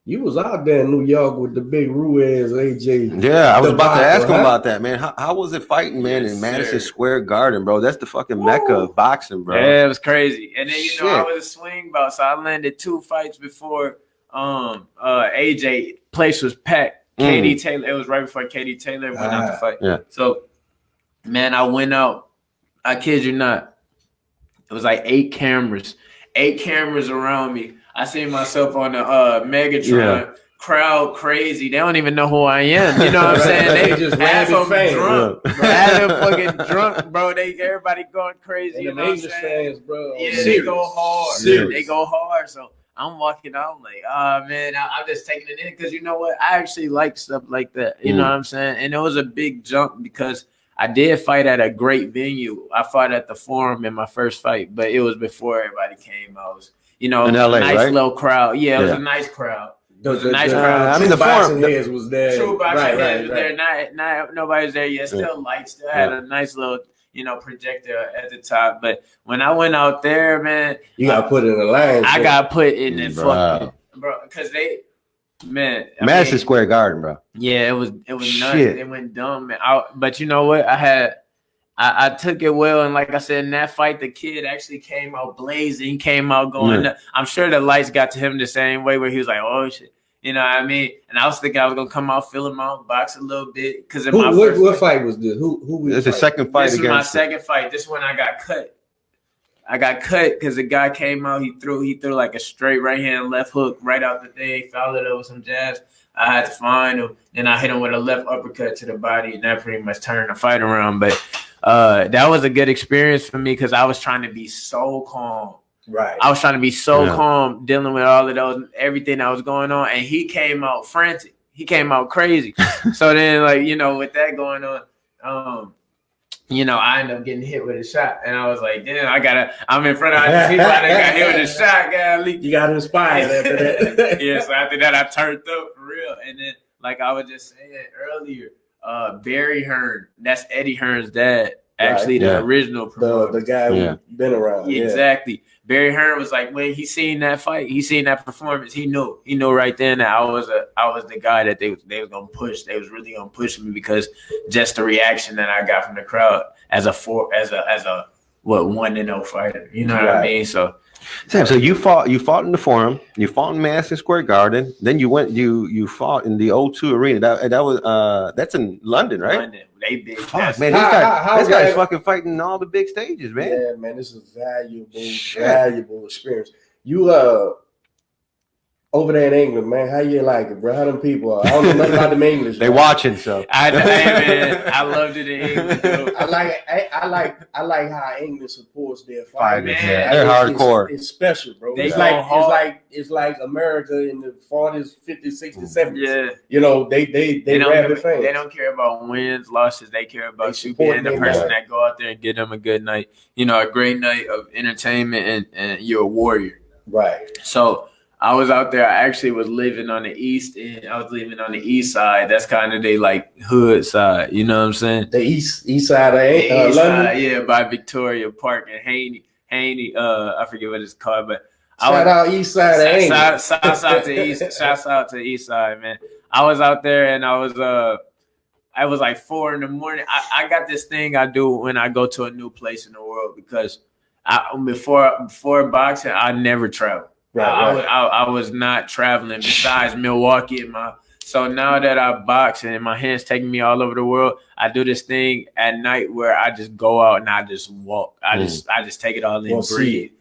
You was out there in New York with the big Ruiz AJ. Yeah, I was about to ask him about that, man. How was it fighting, man, in Madison Square Garden, bro? That's the fucking mecca of boxing, bro. Yeah, it was crazy. And then you know I was a swing belt, so I landed 2 fights before AJ. Place was packed. Katie Taylor. It was right before Katie Taylor went out to fight. Yeah. So, man, I went out. I kid you not. It was like 8 cameras around me. I seen myself on the Megatron, crowd crazy. They don't even know who I am. You know what I'm saying? They just half of them drunk. Half of them fucking drunk, bro. Everybody going crazy. And you know what I'm saying? fans, bro. Yeah, they go hard. They go hard. So I'm walking out like, oh man, I'm just taking it in because you know what? I actually like stuff like that. You know what I'm saying? And it was a big jump because I did fight at a great venue. I fought at the Forum in my first fight, but it was before everybody came. I was, you know, in LA, nice right? little crowd. Yeah, it was a nice crowd. It was a nice crowd. I mean, the Forum heads was there. True boxing heads was there. Not nobody's there yet. Still lights. Still had a nice little, you know, projector at the top. But when I went out there, man, you got put in the line. I got put in the fucking bro, because Madison Square Garden, bro. Yeah, it was nuts. It went dumb, man. But you know what? I took it well, and like I said, in that fight, the kid actually came out blazing. He came out going. I'm sure the lights got to him the same way, where he was like, "Oh shit," you know what I mean? And I was thinking I was gonna come out, fill him out, box a little bit, because what fight was this? Who was this? The second fight. This was my second fight. This one I got cut. I got cut because the guy came out. He threw like a straight right hand left hook right out the thing. Followed it up with some jabs. I had to find him. Then I hit him with a left uppercut to the body, and that pretty much turned the fight around. But that was a good experience for me because I was trying to be so calm. Right. I was trying to be so calm dealing with all of those, everything that was going on. And he came out frantic. He came out crazy. So then, like, you know, with that going on, you know, I ended up getting hit with a shot. And I was like, damn, I'm in front of other people. I got hit with a shot, golly. You got inspired after that. Yeah, so after that, I turned up for real. And then, like I was just saying earlier, Barry Hearn, that's Eddie Hearn's dad, actually the original promoter. The guy who's been around. Exactly. Barry Hearn was like, when he seen that fight, he seen that performance, he knew right then that I was the guy that they were gonna push. They was really gonna push me because just the reaction that I got from the crowd as a 1-0 fighter. You know what I mean? So you fought in the Forum, you fought in Madison Square Garden, then you fought in the O2 Arena. That was that's in London, right? London. They big. Fuck, man, this guy's fucking fighting in all the big stages, man. Yeah, man, this is valuable experience. You over there in England, man, how you like it, bro? How them people are? I don't know nothing about them English. They watching, so I loved it in England. Though. I like how England supports their fighters. fighters. Yeah, they're hardcore. It's special, bro. They It's like America in the 40s, 50s, 60s, 70s. Yeah, You know, they rabid fans. They don't care about wins, losses. They care about you being the person that go out there and give them a good night. You know, a great night of entertainment, and you're a warrior. Right. So I was out there. I actually was living on the east end. I was living on the east side. That's kind of the like hood side. You know what I'm saying? The east side of London. Side, yeah, by Victoria Park and Haney. I forget what it's called, but Shout out east side of England. Shouts out to east. Shouts out to east side, man. I was out there and I was like 4 a.m. I got this thing I do when I go to a new place in the world because before boxing I never traveled. I was not traveling besides Milwaukee so now that I box and my hands taking me all over the world, I do this thing at night where I just go out and I just walk. I just take it all in, breathe.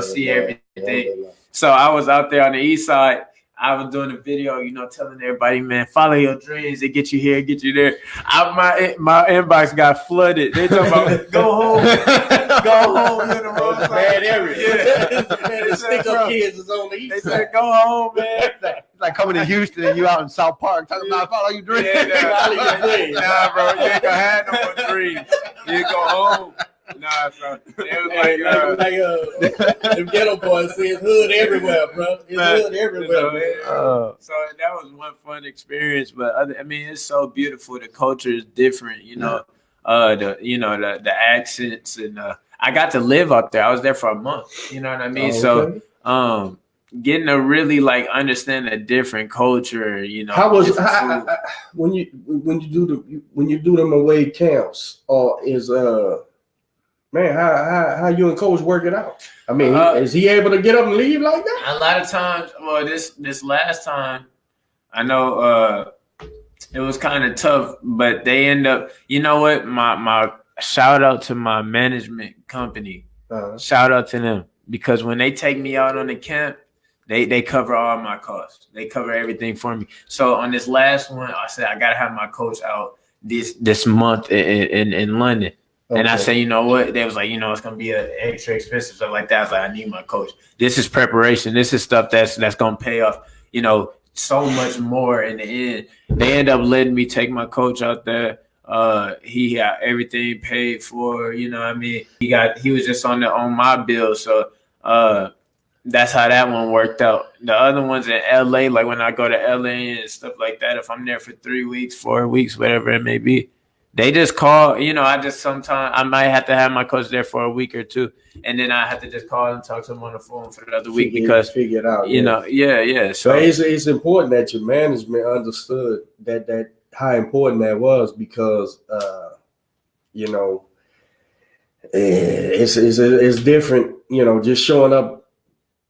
See everything. Yeah. So I was out there on the east side. I was doing a video, telling everybody, man, follow your dreams. They get you here, get you there. My inbox got flooded. They talking about go home. Go home. You're the wrong side. Bad area. Yeah. The stick-up kids is on the east they side. said, go home, man. it's like coming to Houston and you out in South Park talking about follow your dreams. Nah, bro, you ain't gonna have no more dreams. You go home. Nah, bro. It was like them ghetto boys say it's hood everywhere, bro. It's hood everywhere, man. So that was one fun experience, but it's so beautiful. The culture is different, the accents, and I got to live up there. I was there for a month. You know what I mean? Okay. So getting to really like understand a different culture, How was when you do them away camps, or is man, how you and coach work it out? I mean, is he able to get up and leave like that? A lot of times, well, this last time, I know it was kind of tough, but they end up, you know what? My shout out to my management company. Shout out to them, because when they take me out on the camp, they cover all my costs. They cover everything for me. So on this last one, I said I gotta have my coach out this month in London. Okay. And I said, you know what? They was like, it's gonna be an extra expensive stuff like that. I was like, I need my coach. This is preparation. This is stuff that's gonna pay off. So much more in the end. They end up letting me take my coach out there. He got everything paid for. He was just on my bill. So that's how that one worked out. The other ones in LA, like when I go to LA and stuff like that, if I'm there for 3 weeks, 4 weeks, whatever it may be. They just call, sometimes I might have to have my coach there for a week or two, and then I have to just call and talk to him on the phone for the other week because figure it out. Yeah. So it's important that your management understood that how important that was, because it's different. Just showing up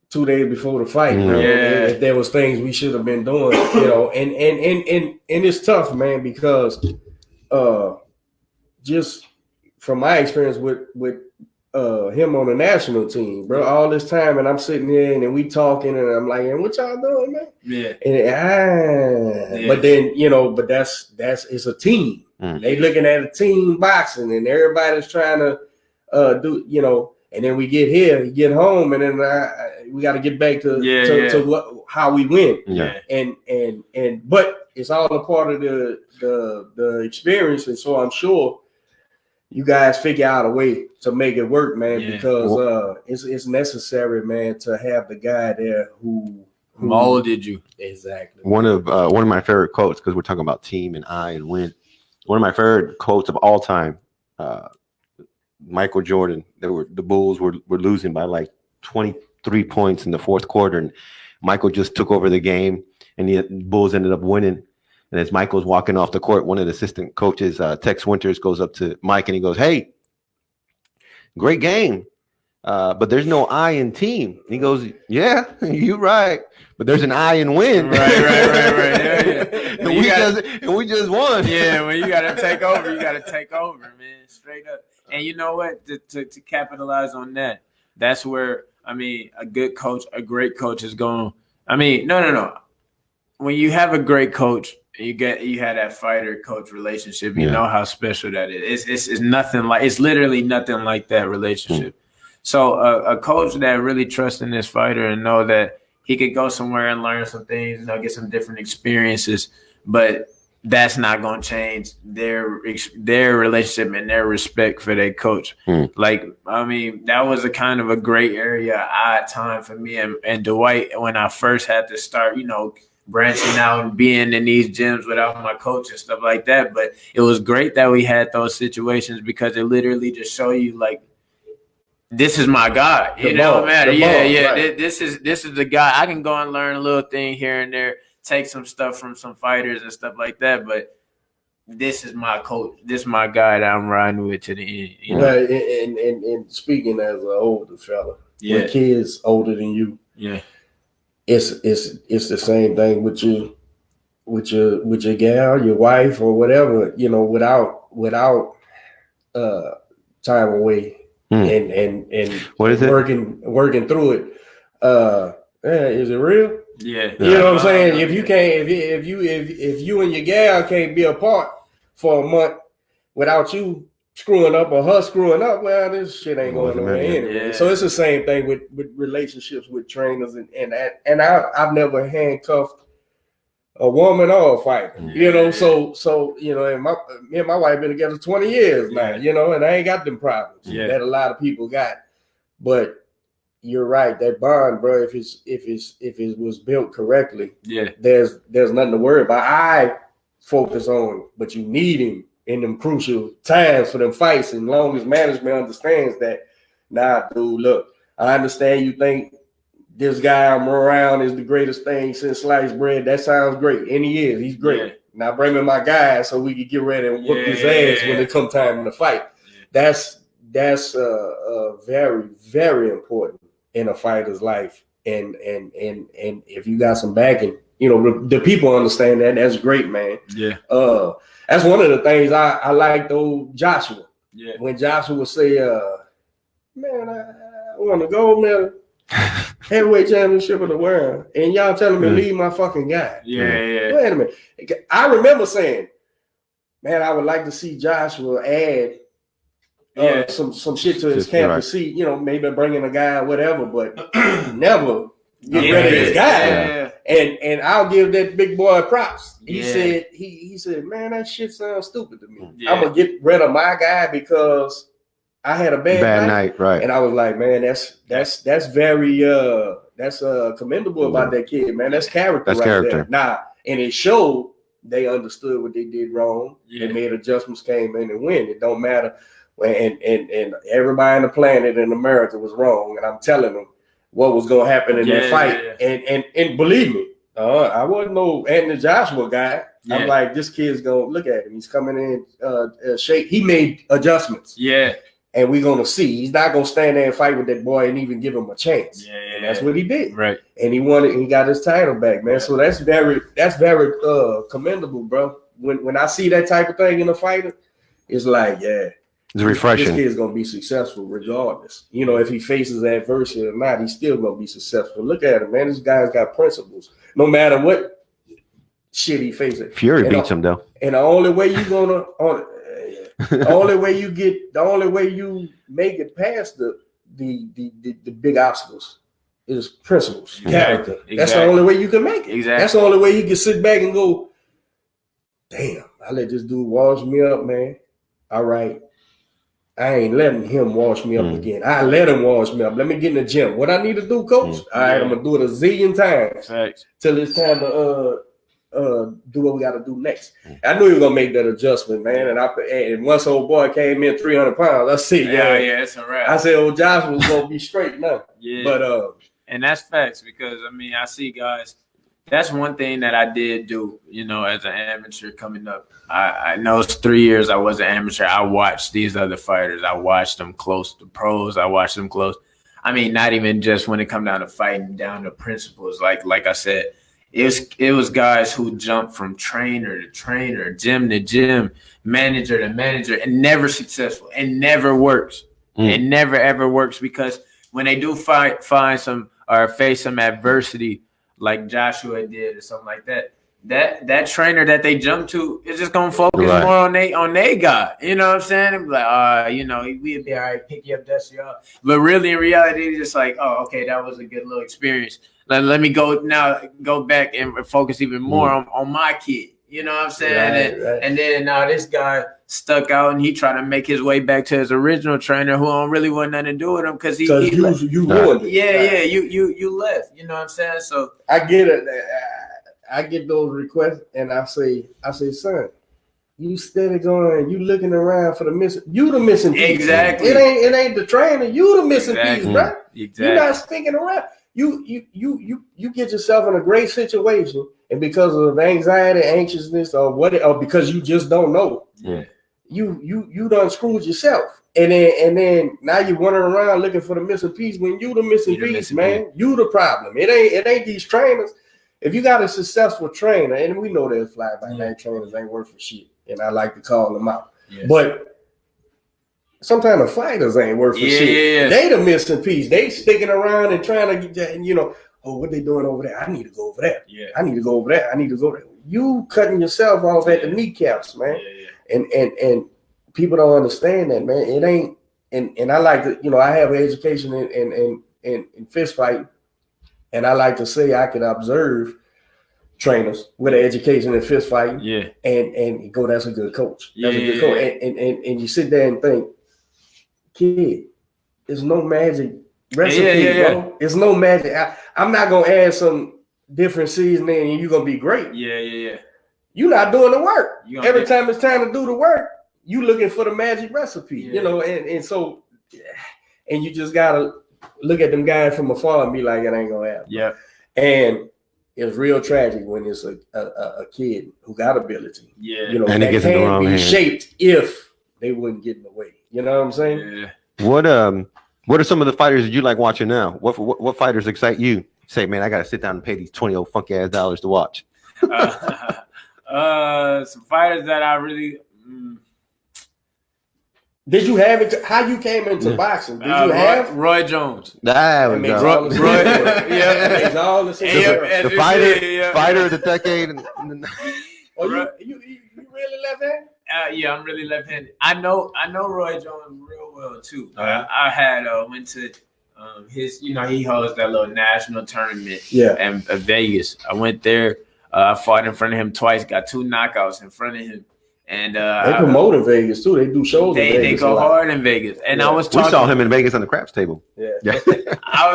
2 days before the fight. If there was things we should have been doing, and it's tough, man, because. Just from my experience with him on the national team, bro, all this time, and I'm sitting there and we talking, and I'm like, "And what y'all doing, man?" Yeah. But then but that's it's a team. They looking at a team boxing, and everybody's trying to do, and then we get home, and then we got to get back to how we win. Yeah. And but it's all a part of the experience, and so I'm sure you guys figure out a way to make it work, man, because it's necessary, man, to have the guy there who molded you. Exactly. One of my favorite quotes, because we're talking about team and I and win. One of my favorite quotes of all time, Michael Jordan. The Bulls were losing by like 23 points in the fourth quarter, and Michael just took over the game, and the Bulls ended up winning. And as Michael's walking off the court, one of the assistant coaches, Tex Winters, goes up to Mike and he goes, "Hey, great game, but there's no I in team." And he goes, "Yeah, you're right, but there's an I in win." Right. Yeah. And we just won. Yeah, when you got to take over, man, straight up. And you know what? To capitalize on that, that's where I mean, a good coach, a great coach is going. I mean, no. When you have a great coach, you had that fighter coach relationship. You know how special that is. It's nothing like. It's literally nothing like that relationship. So a coach that really trusts in this fighter and know that he could go somewhere and learn some things, get some different experiences, but that's not going to change their relationship and their respect for their coach. Like, I mean, that was a kind of a gray area, odd time for me and Dwight when I first had to start, branching out and being in these gyms without my coach and stuff like that. But it was great that we had those situations because it literally just show you, like, this is my guy. It don't matter. Right. This is the guy. I can go and learn a little thing here and there, take some stuff from some fighters and stuff like that, but this is my coach. This is my guy that I'm riding with to the end. Right. And speaking as an older fella, with kids older than you, it's the same thing with your gal, your wife, or whatever. Without time away and what is it? Working through it. Is it real? Yeah. You know what I'm saying? If you can't, if you and your gal can't be apart for a month without you screwing up or her screwing up, well, this shit ain't going nowhere anyway. Yeah. So it's the same thing with relationships with trainers and I've never handcuffed a woman or a fighter. So and me and my wife been together 20 years now, and I ain't got them problems that a lot of people got. But you're right, that bond, bro, if it was built correctly, there's nothing to worry about. I focus on, but you need him in them crucial times for them fights, and long as management understands that, nah, dude, look, I understand you think this guy I'm around is the greatest thing since sliced bread. That sounds great, and he is. He's great. Yeah. Now bring me my guy so we can get ready and whoop his ass when it come time to fight. Yeah. That's very, very important in a fighter's life, and if you got some backing, the people understand that. That's great, man. Yeah. That's one of the things I like though, Joshua. Yeah. When Joshua say, man, I want to go, man. Heavyweight championship of the world, and y'all telling me leave my fucking guy. Yeah. Wait a minute. I remember saying, man, I would like to see Joshua add some shit to his camp to see, maybe bringing a guy or whatever, but never get rid of his guy. Yeah. And I'll give that big boy props. He said, he said, man, that shit sounds stupid to me. Yeah. I'm gonna get rid of my guy because I had a bad night, right? And I was like, man, that's very that's commendable about that kid, man. That's character. That's character. Now, and it showed they understood what they did wrong. Yeah. They made adjustments, came in and win. It don't matter. And everybody on the planet in America was wrong, and I'm telling them what was gonna happen in that fight. Yeah. And believe me, I wasn't no Anthony Joshua guy. Yeah. I'm like, this kid's gonna look at him. He's coming in shape. He made adjustments. Yeah. And we're gonna see. He's not gonna stand there and fight with that boy and even give him a chance. Yeah, and that's what he did. Right. And he won it and he got his title back, man. Yeah. So that's very commendable, bro. When I see that type of thing in a fighter, it's like, it's refreshing. This kid's gonna be successful regardless. If he faces adversity or not, he's still gonna be successful. Look at him, man. This guy's got principles. No matter what shit he faces. Fury beats him though. And the only way you're gonna the only way you make it past the big obstacles is principles, character. Exactly. That's the only way you can make it. Exactly. That's the only way you can sit back and go, damn, I let this dude wash me up, man. All right. I ain't letting him wash me up again. I let him wash me up. Let me get in the gym. What I need to do, coach? All right, I'm gonna do it a zillion times till it's time to do what we got to do next. I knew he was gonna make that adjustment, man. And once old boy came in 300 pounds, I see, it's a wrap. I said, old Josh was gonna be straight now. Yeah, but and that's facts because I see guys. That's one thing that I did do, as an amateur coming up. I know it's 3 years I was an amateur. I watched these other fighters. I watched them close to pros. I watched them close. I mean, not even just when it come down to fighting, down to principles. Like I said. It was guys who jumped from trainer to trainer, gym to gym, manager to manager, and never successful. And never works. It never ever works because when they do find some or face some adversity like Joshua did or something like that, that trainer that they jump to is just gonna focus more on they guy. You know what I'm saying? And be like, we'll be all right, pick you up, dust you off. But really, in reality, it's just like, oh, okay, that was a good little experience. Let me go back and focus even more on my kid. You know what I'm saying? Right. And then now this guy stuck out and he trying to make his way back to his original trainer who don't really want nothing to do with him because you ruined it. Yeah, you left. You know what I'm saying? So I get it. I get those requests and I say, son, you steady going, you looking around for the missing piece. Exactly. It ain't the trainer, you the missing piece, bro. Exactly. You're not sticking around. You get yourself in a great situation, and because of anxiety, anxiousness, or because you just don't know, you done screwed yourself. And then now you're wandering around looking for the missing piece when you the missing piece, man. You the problem. It ain't these trainers. If you got a successful trainer, and we know there's fly-by-night trainers ain't worth for shit, and I like to call them out. Yes. But sometimes the fighters ain't worth for shit. Yeah. They the missing piece. They sticking around and trying to get that, what they doing over there? I need to go over there. Yeah. I need to go over there. I need to go there. You cutting yourself off at the kneecaps, man. Yeah. And people don't understand that, man. It ain't. And I like to, I have an education in fist fight, and I like to say I can observe trainers with an education in fist fighting. Yeah. And go, that's a good coach. That's a good coach. And you sit there and think, kid, there's no magic recipe, bro. It's no magic. I'm not gonna add some different seasoning and you're gonna be great. Yeah. You're not doing the work. Every time it's time to do the work, you looking for the magic recipe, and so you just gotta look at them guys from afar and be like, it ain't gonna happen. Yeah. And it's real tragic when it's a kid who got ability. Yeah. And it gets in the wrong hand. Shaped if they wouldn't get in the way. You know what I'm saying? Yeah. What are some of the fighters that you like watching now? What fighters excite you? Say, man, I got to sit down and pay these 20 old funky ass dollars to watch. Some fighters that I really. Did you have it? How you came into boxing? Did you have Roy Jones? That was Roy. Yeah, all the the fighter of the decade. You really left-handed? Yeah, I'm really left-handed. I know Roy Jones real well too. I had went to his, he hosts that little national tournament in Vegas. I went there. I fought in front of him twice. Got 2 knockouts in front of him. And they promote in Vegas too. They do shows. They go hard in Vegas. And I was talking. We saw him in Vegas on the craps table. Yeah. I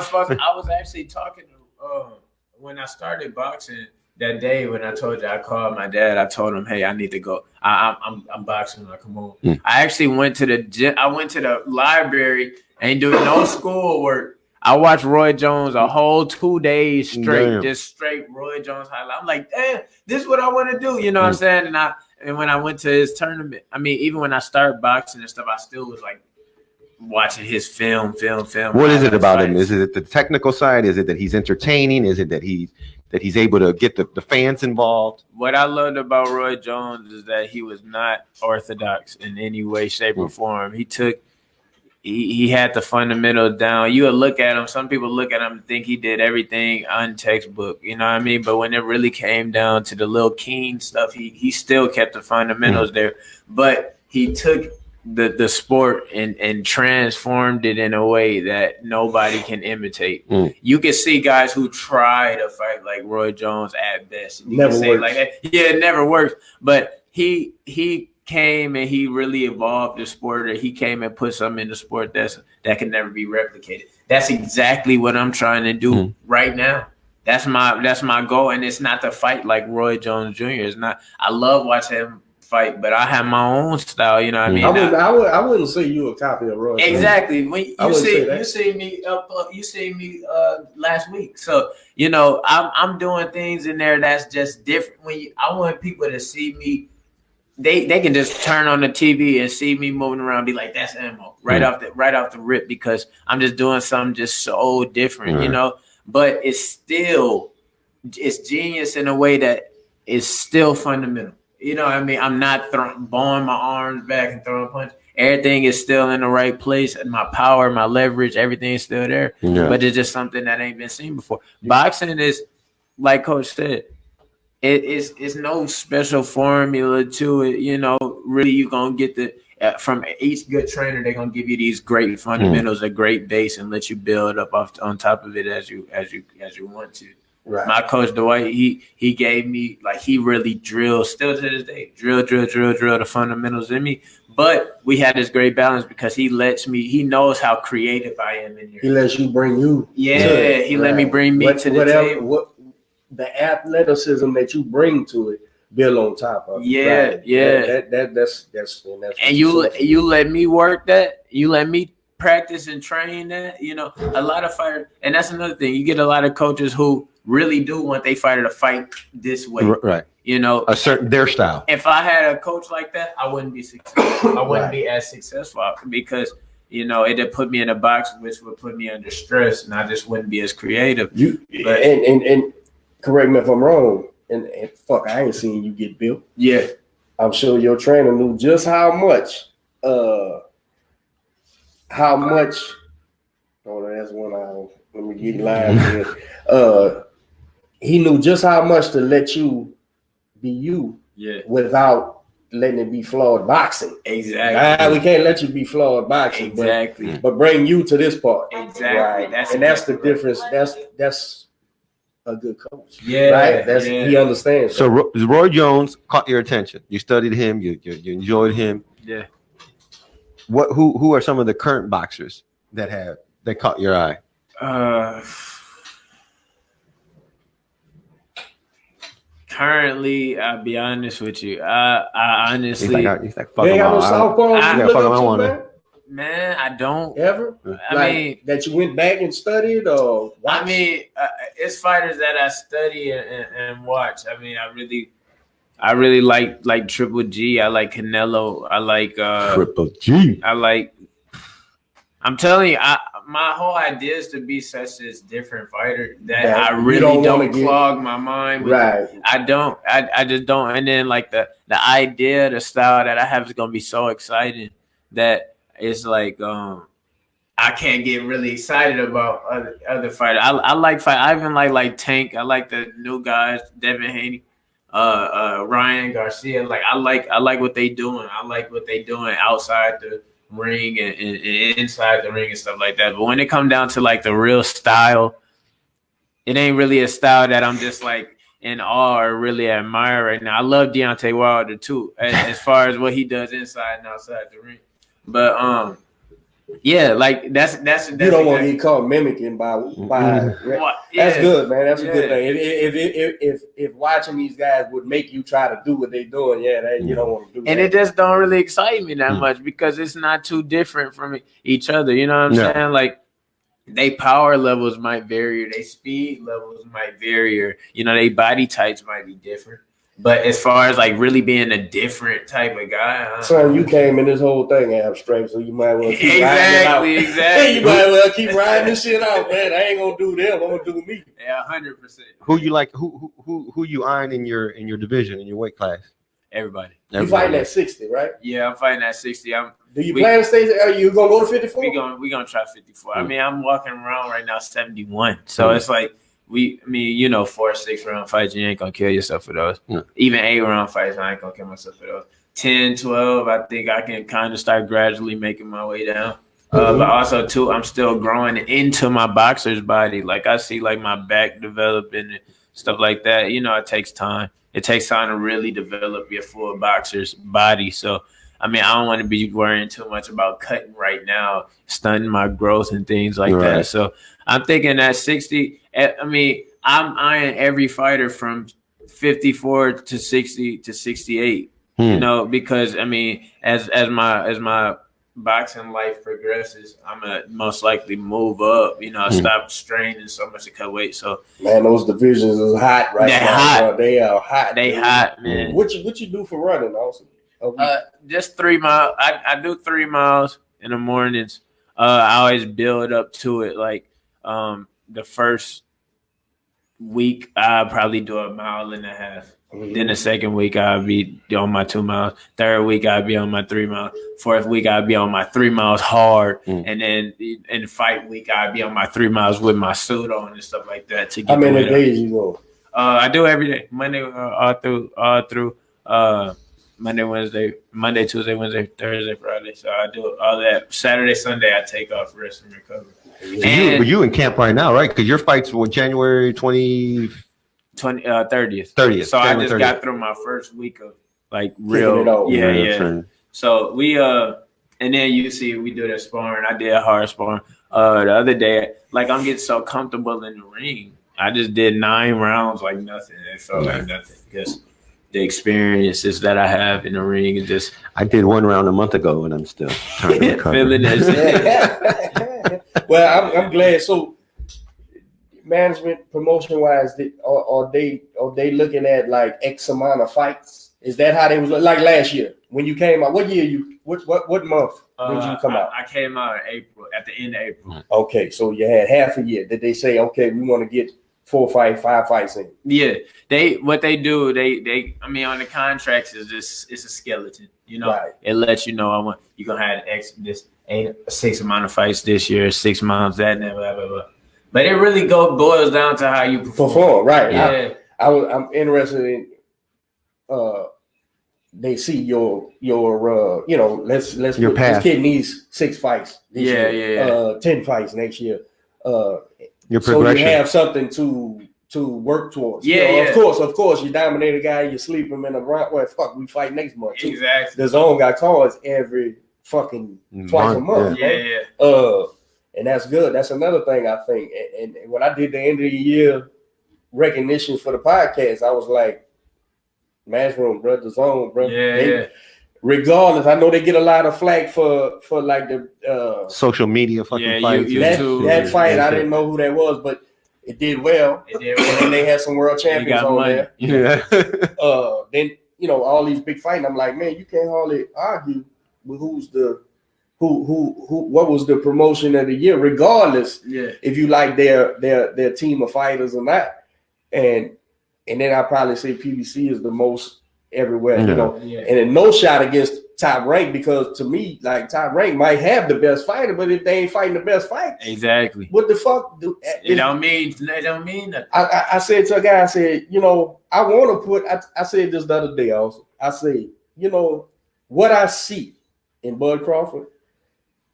was actually talking to when I started boxing that day when I told you I called my dad. I told him, hey, I need to go. I'm boxing. Like, come on. I actually went to the gym. I went to the library and doing no schoolwork. I watched Roy Jones a whole 2 days straight, just straight Roy Jones highlight. I'm like, damn, this is what I want to do. You know what I'm saying? And when I went to his tournament, I mean, even when I started boxing and stuff, I still was like watching his film. What is it about him? Is it the technical side? Is it that he's entertaining? Is it that he's able to get the fans involved? What I loved about Roy Jones is that he was not orthodox in any way, shape, or form. He had the fundamentals down. You would look at him. Some people look at him and think he did everything untextbook. You know what I mean? But when it really came down to the little keen stuff, he still kept the fundamentals there. But he took the sport and transformed it in a way that nobody can imitate. You can see guys who try to fight like Roy Jones at best. Never works. Like that. Yeah, it never works. But he came and he really evolved the sport, or he came and put something in the sport that can never be replicated. That's exactly what I'm trying to do right now. That's my goal, and it's not to fight like Roy Jones Jr. It's not. I love watching him fight, but I have my own style. You know what I mean? I wouldn't say you a copy of Roy. Exactly. When you see me last week, so I'm doing things in there that's just different. I want people to see me. They can just turn on the TV and see me moving around and be like, that's ammo right off the rip, because I'm just doing something just so different, but it's genius in a way that is still fundamental. You know what I mean? I'm not bowing my arms back and throwing punches. everything is still in the right place. My power, my leverage, everything is still there. Yeah. But it's just something that ain't been seen before. Boxing is, like Coach said, it's no special formula to it. You know, really, you're gonna get the from each good trainer. They're gonna give you these great fundamentals, a great base, and let you build up on top of it as you want to. Right. My coach Dwight, he gave me, like, he really drilled, still to this day, drill the fundamentals in me. But we had this great balance because he knows how creative I am in here. He lets you bring you. Yeah, he let me bring me to the table. The athleticism that you bring to it, build on top of it. Yeah, right? yeah. That's and you let me work that. You let me practice and train that. You know, a lot of fighters, and that's another thing. You get a lot of coaches who really do want their fighter to fight this way. Right. You know, their style. If I had a coach like that, I wouldn't be successful. I wouldn't be as successful because, you know, it'd put me in a box, which would put me under stress, and I just wouldn't be as creative. And correct me if I'm wrong. And fuck, I ain't seen you get built. Yeah, I'm sure your trainer knew just how much. Oh, that's one. Let me get live here. He knew just how much to let you be you. Yeah. Without letting it be flawed boxing. Exactly. We can't let you be flawed boxing. Exactly. But bring you to this part. Exactly. Right. That's the difference. That's a good coach. Yeah. Right. He understands. So Roy Jones caught your attention. You studied him. You enjoyed him. Yeah. Who are some of the current boxers that caught your eye? Currently, I'll be honest with you. I honestly, he's like fuck him man, I don't ever. I mean, that you went back and studied, or watched? I mean, it's fighters that I study and watch. I mean, I really like Triple G. I like Canelo. I like Triple G. I'm telling you, my whole idea is to be such a different fighter that I really don't clog my mind with. Right. I just don't. And then, like, the idea, the style that I have is gonna be so exciting that it's like I can't get really excited about other fighters. I like fight. I even like Tank. I like the new guys, Devin Haney, Ryan Garcia. Like I like what they doing. I like what they doing outside the ring and inside the ring and stuff like that. But when it comes down to like the real style, it ain't really a style that I'm just like in awe or really admire right now. I love Deontay Wilder too, as far as what he does inside and outside the ring. But yeah, like that's you don't want to get caught mimicking by that's good, man. That's a good thing. If watching these guys would make you try to do what they're doing, you don't want to do that. And it just don't really excite me that much because it's not too different from each other. You know what I'm saying? Like, they power levels might vary, they speed levels might vary, or they body types might be different. But as far as like really being a different type of guy, son, you came in this whole thing abstract, so you might want to keep riding it out. Exactly. You might well keep riding this shit out, man. I ain't gonna do them. I'm gonna do me. Yeah, 100%. Who you like? Who you eyeing in your division, in your weight class? Everybody. You fighting at 60, right? Yeah, I'm fighting at 60. Do you plan to stay? Are you gonna go to 54? We gonna try 54. I mean, I'm walking around right now 71, so it's like. 4-6 round fights, you ain't gonna kill yourself for those. Even 8-round fights, I ain't gonna kill myself for those. 10, 12, I think I can kind of start gradually making my way down. But also too, I'm still growing into my boxer's body. Like I see like my back developing and stuff like that. It takes time. It takes time to really develop your full boxer's body. So I mean, I don't want to be worrying too much about cutting right now, stunting my growth and things like that. So I'm thinking at 60, I mean, I'm eyeing every fighter from 54 to 60 to 68, because I mean, as my boxing life progresses, I'm gonna most likely move up, stop straining so much to cut weight. So man, those divisions is hot right now. Bro. They are hot. They hot, man. What you do for running also? Just 3 miles. I do 3 miles in the mornings. I always build up to it. Like the first week, I probably do 1.5 miles. Then the second week I'll be on my 2 miles. Third week I'll be on my 3 miles. Fourth week I'll be on my 3 miles hard. And then in the fight week I'll be on my 3 miles with my suit on and stuff like that to get. How many days you go? I do every day. Monday all through Monday, Tuesday, Wednesday, Thursday, Friday. So I do all that. Saturday, Sunday I take off rest and recovery. You in camp right now, right? Because your fight's with January 30th. 30th. So I just 30th. Got through my first week of like real. Yeah. So we and then you see we do that sparring. I did hard sparring. The other day, like I'm getting so comfortable in the ring. I just did 9 rounds like nothing. It felt like nothing because the experiences that I have in the ring is just. I did 1 round a month ago and I'm still trying to recover. Feeling that. Well, I'm glad. So, management, promotion wise, are they looking at like X amount of fights? Is that how they was like last year when you came out? What year what month did you come out? I came out in April, at the end of April. Okay, so you had half a year. Did they say, okay, we want to get 4 fights, 5 fights in? Yeah, what they do, they I mean on the contracts is just it's a skeleton, you know. Right. It lets you know you're gonna have this 6 amount of fights this year, 6 months that, and blah blah blah. But it really boils down to how you perform. Right? Yeah. I'm interested in. They see your let's this kid needs 6 fights this year. 10 fights next year. Your progression. So you have something to work towards. Of course, you dominate a guy, you sleep him in a round. Well, fuck, we fight next month. Too. Exactly. The zone got cards every fucking twice a month. And that's good. That's another thing I think. And when I did the end of the year recognition for the podcast, I was like, Matchroom, bro, the zone, bro. Regardless, I know they get a lot of flack for like the social media fucking fights. That fight, I didn't know who that was, but it did well. And they had some world champions on there. Then all these big fights. I'm like, man, you can't hardly argue with what was the promotion of the year, regardless if you like their team of fighters or not. And then I probably say PBC is the most everywhere, and then no shot against Top Rank, because to me, like Top Rank might have the best fighter, but if they ain't fighting the best fight, exactly, what the fuck? It don't mean nothing. I said to a guy, I said, I want to put. I said this the other day also. I said, what I see in Bud Crawford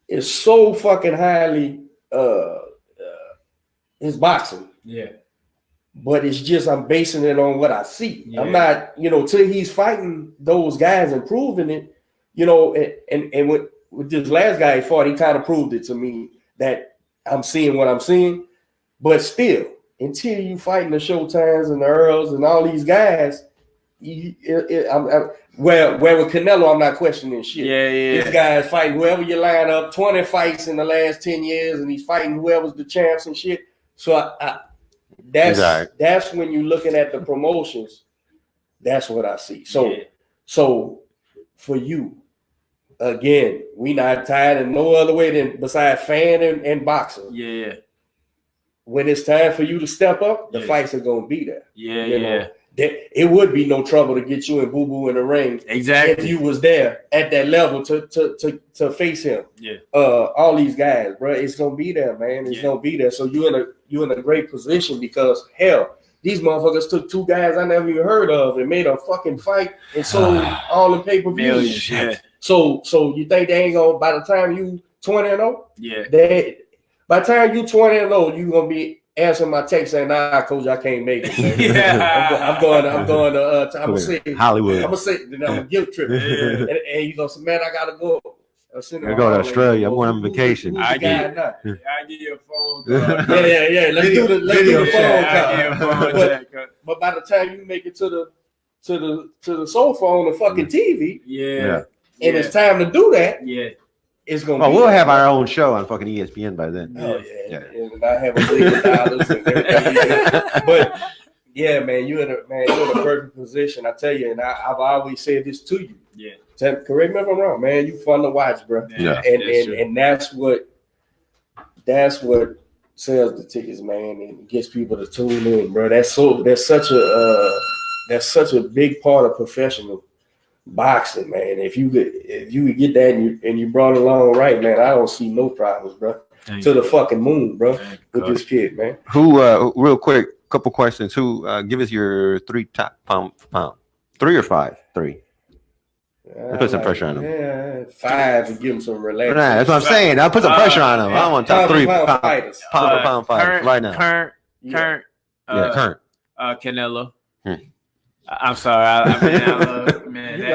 is so fucking highly his boxing. Yeah. But it's just I'm basing it on what I see. Yeah. I'm not, till he's fighting those guys and proving it, and with this last guy he fought, he kind of proved it to me that I'm seeing what I'm seeing. But still, until you fighting the Showtimes and the Earls and all these guys, where with Canelo, I'm not questioning shit. This guy's fighting whoever you line up, 20 fights in the last 10 years, and he's fighting whoever's the champs and shit. So that's when you're looking at the promotions. That's what I see. So for you, again, we not tied in no other way than besides fan and boxing. Yeah. When it's time for you to step up, the fights are gonna be there. It would be no trouble to get you and Boo Boo in the ring. Exactly. If you was there at that level to face him. Yeah. All these guys, bro, it's gonna be there, man. It's gonna be there. So you're in a great position because hell, these motherfuckers took 2 guys I never even heard of and made a fucking fight and sold all the pay-per-views. So you think they ain't gonna, by the time you 20-0? Yeah. By the time you 20-0, you gonna be answering my text saying, "Nah, coach, I can't make it." I'm going to I'm gonna say Hollywood. I'm gonna say I'm a guilt trip. And you go, so man, I gotta go. I go to Australia. I'm on vacation. I give you a phone call. Let's do the phone call. But by the time you make it to the sofa on the fucking TV, and it's time to do that, it's gonna. We'll have our own show on fucking ESPN by then. And I have $1 billion and everything. But yeah, man, you're in a perfect position. I tell you, and I've always said this to you. Yeah. Correct me if I'm wrong, man. You fun to watch, bro. Yeah. And that's what sells the tickets, man, and gets people to tune in, bro. That's such a that's such a big part of professional boxing, man. If you could get that and you brought it along right, man, I don't see no problems, bro. To the fucking moon, bro, with this kid, man. Who? Real quick, couple questions. Who? Give us your 3 top pound. 3 or 5? 3. Let's put some pressure on him. Yeah, 5 and give him some relax. Nah, that's what I'm saying. I'll put some pressure on him. I don't want top 3 pound fighters. Pound fighters right now. Current. Canelo. I'm sorry. I love, man. You're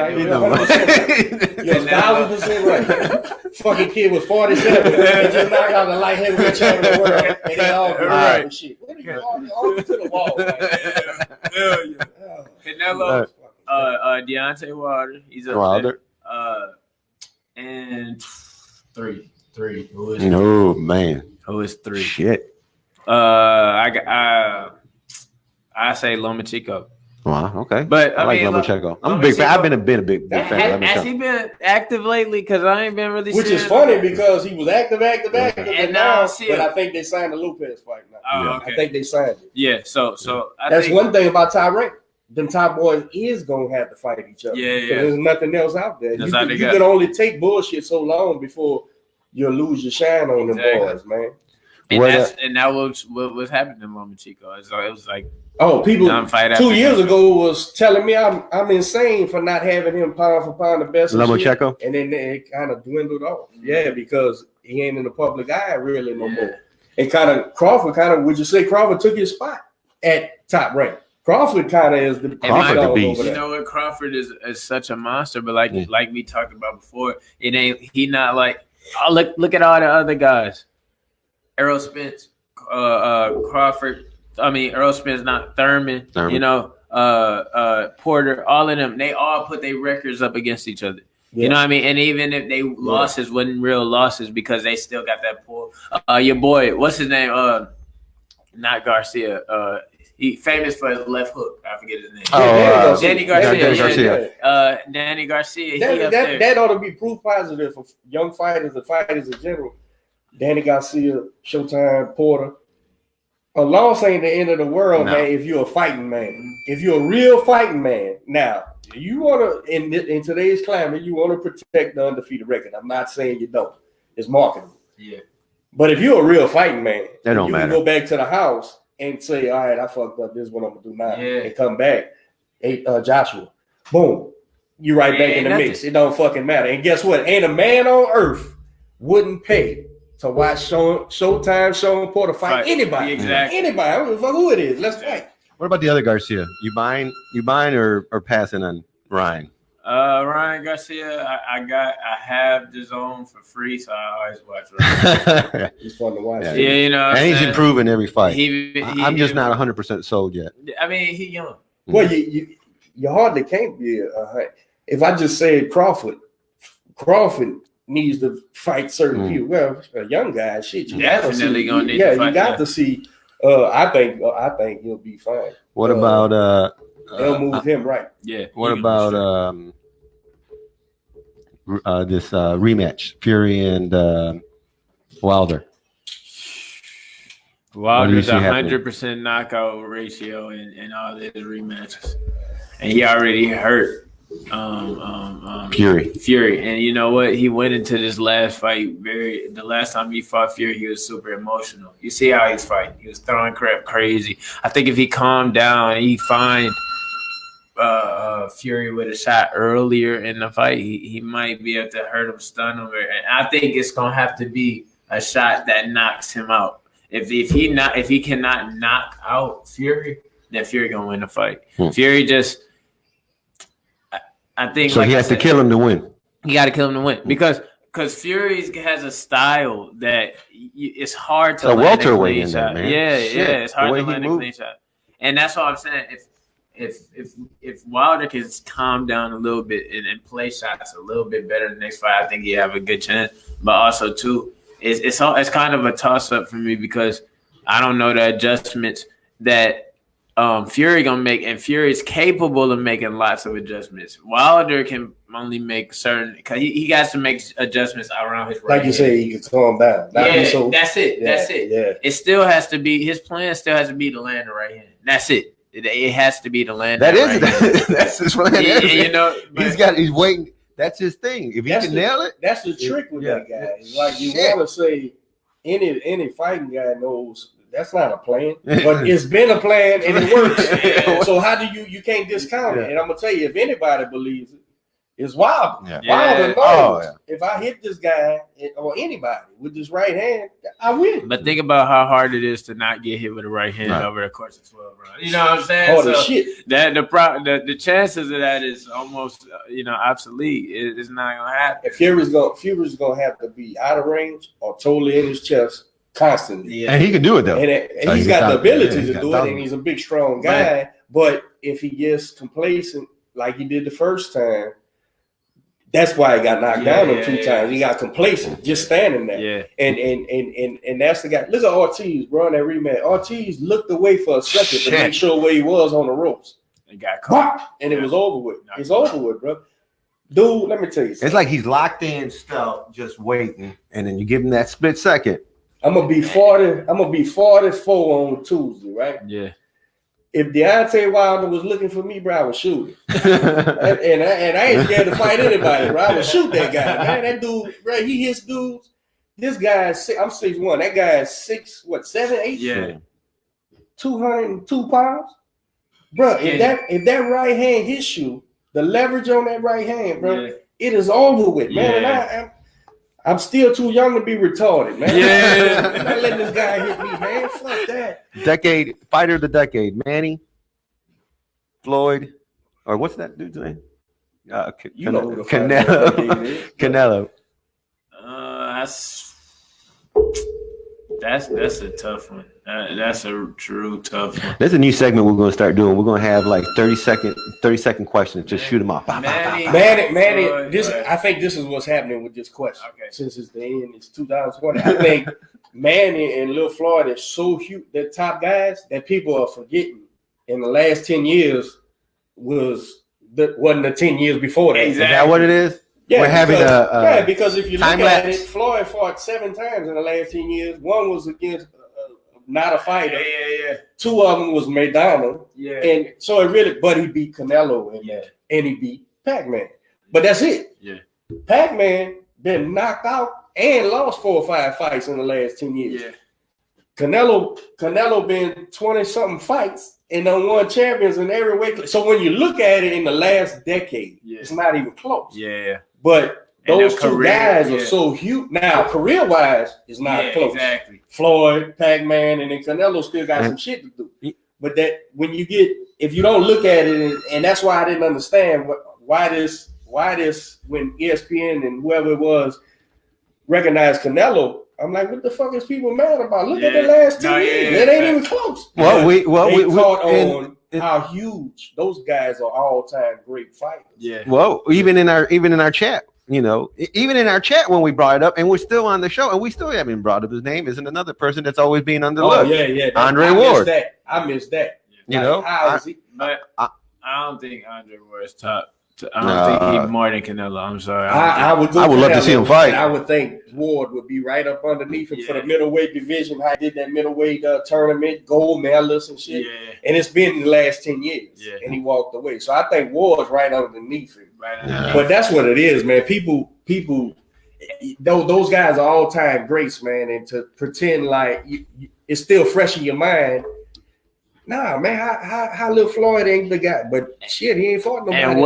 1,000% right. Fucking kid was 47 and just knocked out the light heavyweight champion of the world. And they all right. And shit. What are you all to the wall? Canelo, Deontay Wilder. He's up Wilder. There. And 3. Who is no man. Who is 3? Shit. I say Lomachenko. Wow. Okay. But I like Lomachenko. I'm a big fan. I've been a big fan. Has he been active lately? Because I ain't been really. Which is funny because he was active, and now but I think they signed the Lopez fight now. Oh, okay. I think they signed it. Yeah. So that's one thing about top rank. Them top boys is gonna have to fight each other. Yeah. There's nothing else out there. You can only take bullshit so long before you'll lose your shine on them boys, man. And that was what was happening to Lomachenko. So it was like. Oh, people 2 years ago was telling me I'm insane for not having him pound for pound the best. Lomachenko, and then it kind of dwindled off. Yeah, because he ain't in the public eye really no more. And Crawford would you say Crawford took his spot at top rank? Crawford kind of is the beast. You know what? Crawford is such a monster, but like we talked about before, he not like look at all the other guys. Errol Spence, Crawford. I mean, Earl Spence, not Thurman. You know, Porter, all of them. They all put their records up against each other. Yeah. You know what I mean? And even if they losses wasn't real losses because they still got that pull. Your boy, what's his name? Not Garcia. He famous for his left hook. I forget his name. Danny Garcia. Danny Garcia. That ought to be proof positive for young fighters and fighters in general. Danny Garcia, Showtime, Porter. A loss ain't the end of the world, man, if you're a fighting man. If you're a real fighting man. Now, you want to, in today's climate, you want to protect the undefeated record. I'm not saying you don't. It's marketable. Yeah. But if you're a real fighting man, that don't you matter. can go back to the house and say, all right, I fucked up. This is what I'm going to do now. Yeah. And come back. Hey, Joshua. Boom. You right back in the mix. It don't fucking matter. And guess what? Ain't a man on earth wouldn't pay to watch Showtime, Sean Porter fight anybody. Exactly. Anybody. I don't give a fuck who it is. Let's fight. What about the other Garcia? You buying or passing on Ryan? Ryan Garcia, I have the zone for free, so I always watch Ryan. He's fun to watch. Yeah, you know. And he's improving every fight. I'm just not 100% 100% sold yet. I mean, he's young. Well, you hardly can't be. If I just said Crawford needs to fight certain people. Well, a young guy, shit, you definitely gonna need to fight. You got to see. I think he'll be fine. What about they'll move him right? Yeah. What about this rematch, Fury and Wilder? Wilder's 100% knockout ratio in all his rematches, and he already hurt. Fury, and you know what? He went into this last fight the last time he fought Fury, he was super emotional. You see how he's fighting? He was throwing crap crazy. I think if he calmed down and he find Fury with a shot earlier in the fight, he might be able to hurt him, stun him, and I think it's gonna have to be a shot that knocks him out. If he cannot knock out Fury, then Fury gonna win the fight. Fury just. I think so. He has to kill him to win. You got to kill him to win because Fury has a style that it's hard to land a clean shot. Man. Yeah, it's hard to land a clean shot, and that's what I'm saying. If Wilder can calm down a little bit and play shots a little bit better in the next fight, I think he have a good chance. But also too, it's kind of a toss up for me because I don't know the adjustments that. Fury gonna make, and Fury is capable of making lots of adjustments. Wilder can only make certain because he got to make adjustments around his right. Like you say, he can calm down. That's it. Yeah. It still has to be his plan. Still has to be to land the right hand. That's it. it has to be to land. That is right that's his plan. you know, He's waiting. That's his thing. If he can nail it, that's the trick with that guy. It's like you want to say any fighting guy knows that's not a plan, but it's been a plan and it works. So how do you can't discount it? And I'm gonna tell you, if anybody believes it, it's Wilder. Wilder knows if I hit this guy or anybody with this right hand, I win. But think about how hard it is to not get hit with a right hand over the course of 12 rounds. You know what I'm saying? Oh, shit. That the chances of that is almost obsolete. It's not gonna happen. If Fury's gonna have to be out of range or totally in his chest constantly. Yeah. And he can do it though. And he's got the ability to do it, and he's a big, strong guy. But if he gets complacent like he did the first time, that's why he got knocked down 2 times. He got complacent, just standing there. Yeah. And that's the guy. Look at Ortiz, bro, in that rematch. Ortiz looked away for a second to make sure where he was on the ropes. And got caught. And it was over with. It's over with, bro. Dude, let me tell you something. It's like he's locked in stealth, just waiting, and then you give him that split second. I'm gonna be 44 on Tuesday, right? Yeah. If Deontay Wilder was looking for me, bro, I would shoot him. and I ain't scared to fight anybody, bro. I would shoot that guy, man. That dude, bro, he hits dudes. This guy is I'm 6'1". That guy is 7, 8? Yeah. 202 pounds. Bro, if that right hand hits you, the leverage on that right hand, bro, it is over with, man. And I'm still too young to be retarded, man. Yeah. I'm not letting this guy hit me, man. Fuck that. Fighter of the decade, Manny, Floyd, or what's that dude's name? You know who the Canelo. That's a tough one. That's a true tough one. There's a new segment we're going to start doing. We're going to have like 30-second questions. Just shoot them off. Manny, I think this is what's happening with this question. Okay. Since it's the end, it's 2020. I think Manny and Lil Floyd are so huge, they're top guys that people are forgetting. In the last 10 years wasn't the 10 years before that. Exactly. Is that what it is? Yeah, we're having because if you look at it, Floyd fought 7 times in the last 10 years. One was against not a fighter. Yeah. 2 of them was Maidana. Yeah. And so it really, but he beat Canelo and he beat Pac-Man. But that's it. Yeah. Pac-Man been knocked out and lost 4 or 5 fights in the last 10 years. Yeah. Canelo been 20-something fights and done won champions in every weight. So when you look at it in the last decade, it's not even close. Yeah. But those 2 guys are so huge. Now, career-wise, it's not close. Exactly. Floyd, Pac-Man, and then Canelo still got some shit to do. But that if you don't look at it, and that's why I didn't understand why this when ESPN and whoever it was recognized Canelo. I'm like, what the fuck is people mad about? Look at the last 10 years. It ain't even close. We caught on how huge those guys are all-time great fighters. Yeah. Well, even in our chat, even in our chat when we brought it up, and we're still on the show, and we still haven't brought up his name, isn't another person that's always being underlooked. Oh yeah. Andre Ward. I missed that. How is he? But I don't think Andre Ward is top. I don't think he's more than Canelo. I'm sorry. I would love to see him fight. I would think Ward would be right up underneath him for the middleweight division. I did that middleweight tournament, gold medalist and shit. Yeah. And it's been the last 10 years. Yeah. And he walked away. So I think Ward's right underneath him. But that's what it is, man. People, those guys are all-time greats, man. And to pretend like it's still fresh in your mind. Nah, man, how Lil Floyd ain't the guy, but shit, he ain't fought nobody. And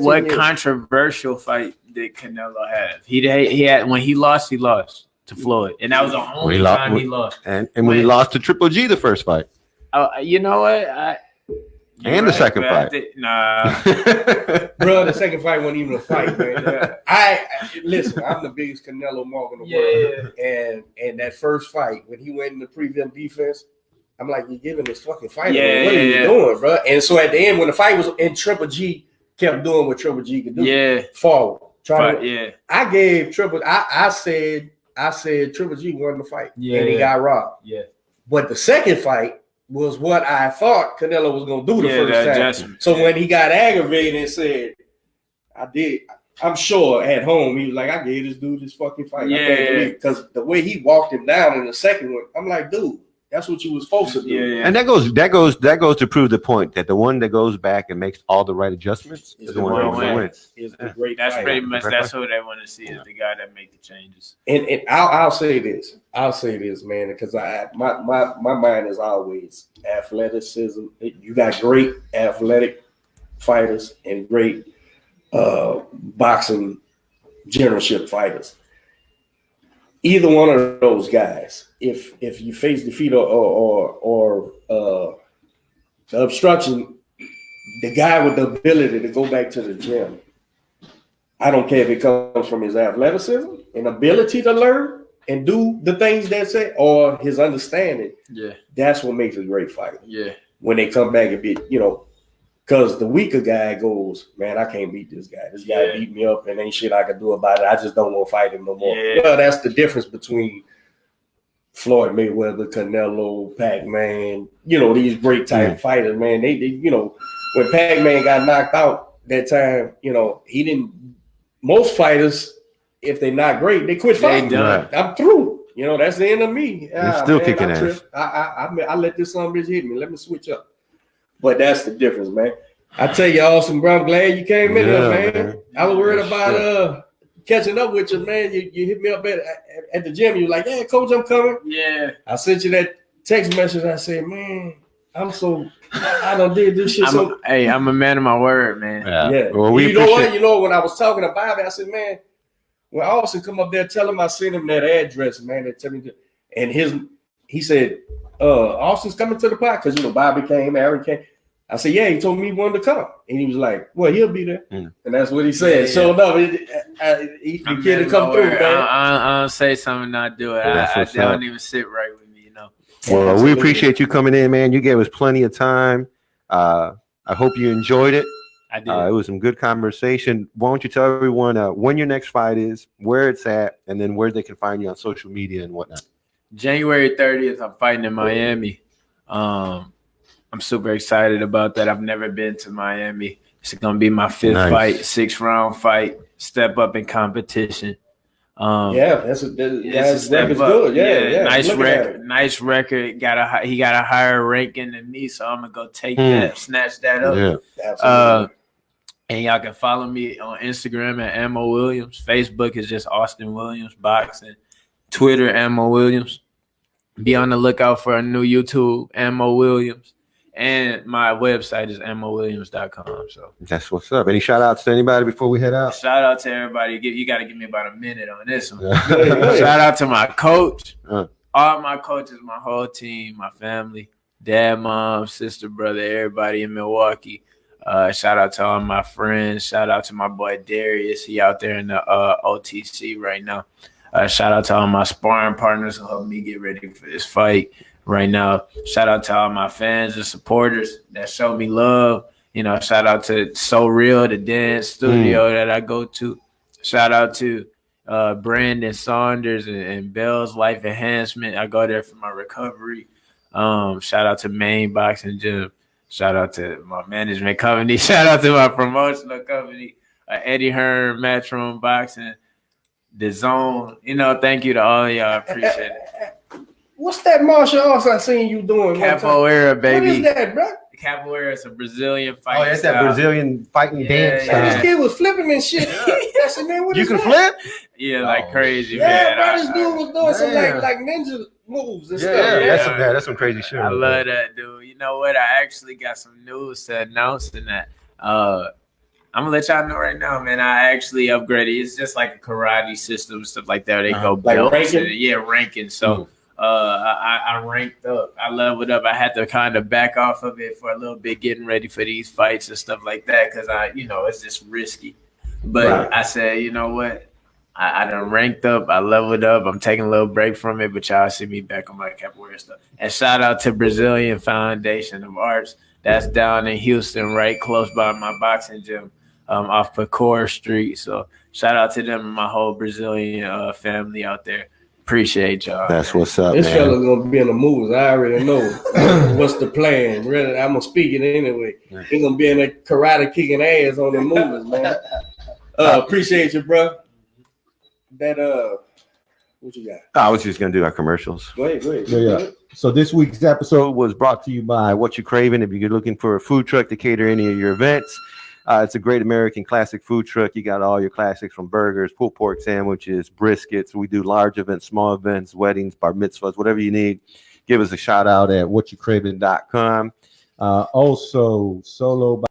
what controversial fight did Canelo have? He had when he lost to Floyd, and that was the only time he lost. And when he lost to Triple G the first fight. You know what? The second fight. Bro, the second fight wasn't even a fight, man. Listen, I'm the biggest Canelo mark in the world, and that first fight when he went in the prevent defense. I'm like, you're giving this fucking fight away. What are you doing, bro? And so at the end, when the fight was in, Triple G kept doing what Triple G could do. Yeah. Forward. I gave Triple I said Triple G won the fight. Yeah. And he got robbed. Yeah. But the second fight was what I thought Canelo was gonna do the first time. So when he got aggravated and said, I'm sure at home he was like, I gave this dude this fucking fight. Because the way he walked him down in the second one, I'm like, dude. That's what you was supposed to do. Yeah. And that goes to prove the point that the one that goes back and makes all the right adjustments is the one that wins. Is the great That's fighter. pretty much that's what they want to see is the guy that make the changes. And I'll say this, man, because my mind is always athleticism. You got great athletic fighters and great boxing generalship fighters. Either one of those guys, if you face defeat or the obstruction, the guy with the ability to go back to the gym, I don't care if it comes from his athleticism and ability to learn and do the things that say, or his understanding. Yeah, that's what makes a great fighter. Yeah, when they come back and be, because the weaker guy goes, man, I can't beat this guy. This guy beat me up and ain't shit I can do about it. I just don't want to fight him no more. Yeah. Well, that's the difference between Floyd Mayweather, Canelo, Pac-Man, these great type fighters, man. They when Pac-Man got knocked out that time, he didn't, most fighters, if they're not great, they quit fighting. Right. I'm through. That's the end of me. You're still kicking ass. I let this son bitch hit me. Let me switch up. But that's the difference, man. I tell you, Austin, bro, I'm glad you came in here, man. I was worried about catching up with you, man. You hit me up at the gym. You were like, yeah, coach, I'm coming. Yeah. I sent you that text message. I said, man, I done did this shit. I'm a man of my word, man. Yeah. Well, you know what? When I was talking to Bobby, I said, man, when Austin come up there, tell him I sent him that address, man. That tell me, and he said, Austin's coming to the pod because Bobby came, Aaron came. I said, yeah, he told me he wanted to come, and he was like, well, he'll be there, and that's what he said. Yeah. So no, he kid to come through, man. I don't say something and not do it. I don't even sit right with me, Well, we appreciate you coming in, man. You gave us plenty of time. I hope you enjoyed it. I did. It was some good conversation. Why don't you tell everyone when your next fight is, where it's at, and then where they can find you on social media and whatnot. January 30th, I'm fighting in Miami. I'm super excited about that. I've never been to Miami. It's going to be my fifth fight, 6-round fight, step up in competition. That's good. Yeah. Nice record. He got a higher ranking than me, so I'm gonna go take that, snatch that up. Yeah, absolutely. And y'all can follow me on Instagram at Ammo Williams. Facebook is just Austin Williams Boxing. Twitter, Ammo Williams. Be on the lookout for a new YouTube, Ammo Williams. And my website is ammowilliams.com. So that's what's up. Any shout outs to anybody before we head out? Shout out to everybody. You got to give me about a minute on this one. Shout out to my coach. All my coaches, my whole team, my family, dad, mom, sister, brother, everybody in Milwaukee. Shout out to all my friends. Shout out to my boy Darius. He out there in the OTC right now. Shout out to all my sparring partners who helped me get ready for this fight right now. Shout out to all my fans and supporters that show me love. Shout out to So Real, the dance studio that I go to. Shout out to Brandon Saunders and Bell's Life Enhancement. I go there for my recovery. Shout out to Main Boxing Gym. Shout out to my management company. Shout out to my promotional company, Eddie Hearn, Matchroom Boxing, The Zone. Thank you to all of y'all. I appreciate it. What's that martial arts I seen you doing? Capoeira, baby. What is that, bro? Capoeira is a Brazilian fighting that's that Brazilian fighting dance. This kid was flipping and shit. I said, man, you can flip? Yeah, like crazy, man. Bro, this dude was doing some like ninja moves and stuff. That's some crazy shit. I love that, dude. You know what? I actually got some news to announce in that. I'm gonna let y'all know right now, man. I actually upgraded. It's just like a karate system, stuff like that. They go belts, ranking. So I ranked up. I leveled up. I had to kind of back off of it for a little bit, getting ready for these fights and stuff like that, because it's just risky. But I said, you know what? I done ranked up. I leveled up. I'm taking a little break from it, but y'all see me back on my capoeira stuff. And shout out to Brazilian Foundation of Arts. That's down in Houston, right close by my boxing gym, off Pecora Street. So shout out to them and my whole Brazilian family out there. Appreciate y'all. That's what's up, this man. fella's gonna be in the movies. I already know what's the plan. Really, I'm gonna speak it anyway. He's gonna be in a karate kicking ass on the movies, man. Appreciate you, bro. That What you got? I was just gonna do our commercials. Go ahead. Yeah. So this week's episode was brought to you by What You Craving. If you're looking for a food truck to cater any of your events, it's a great American classic food truck. You got all your classics from burgers, pulled pork sandwiches, briskets. We do large events, small events, weddings, bar mitzvahs, whatever you need. Give us a shout out at whatyoukraving.com. Also, Solo by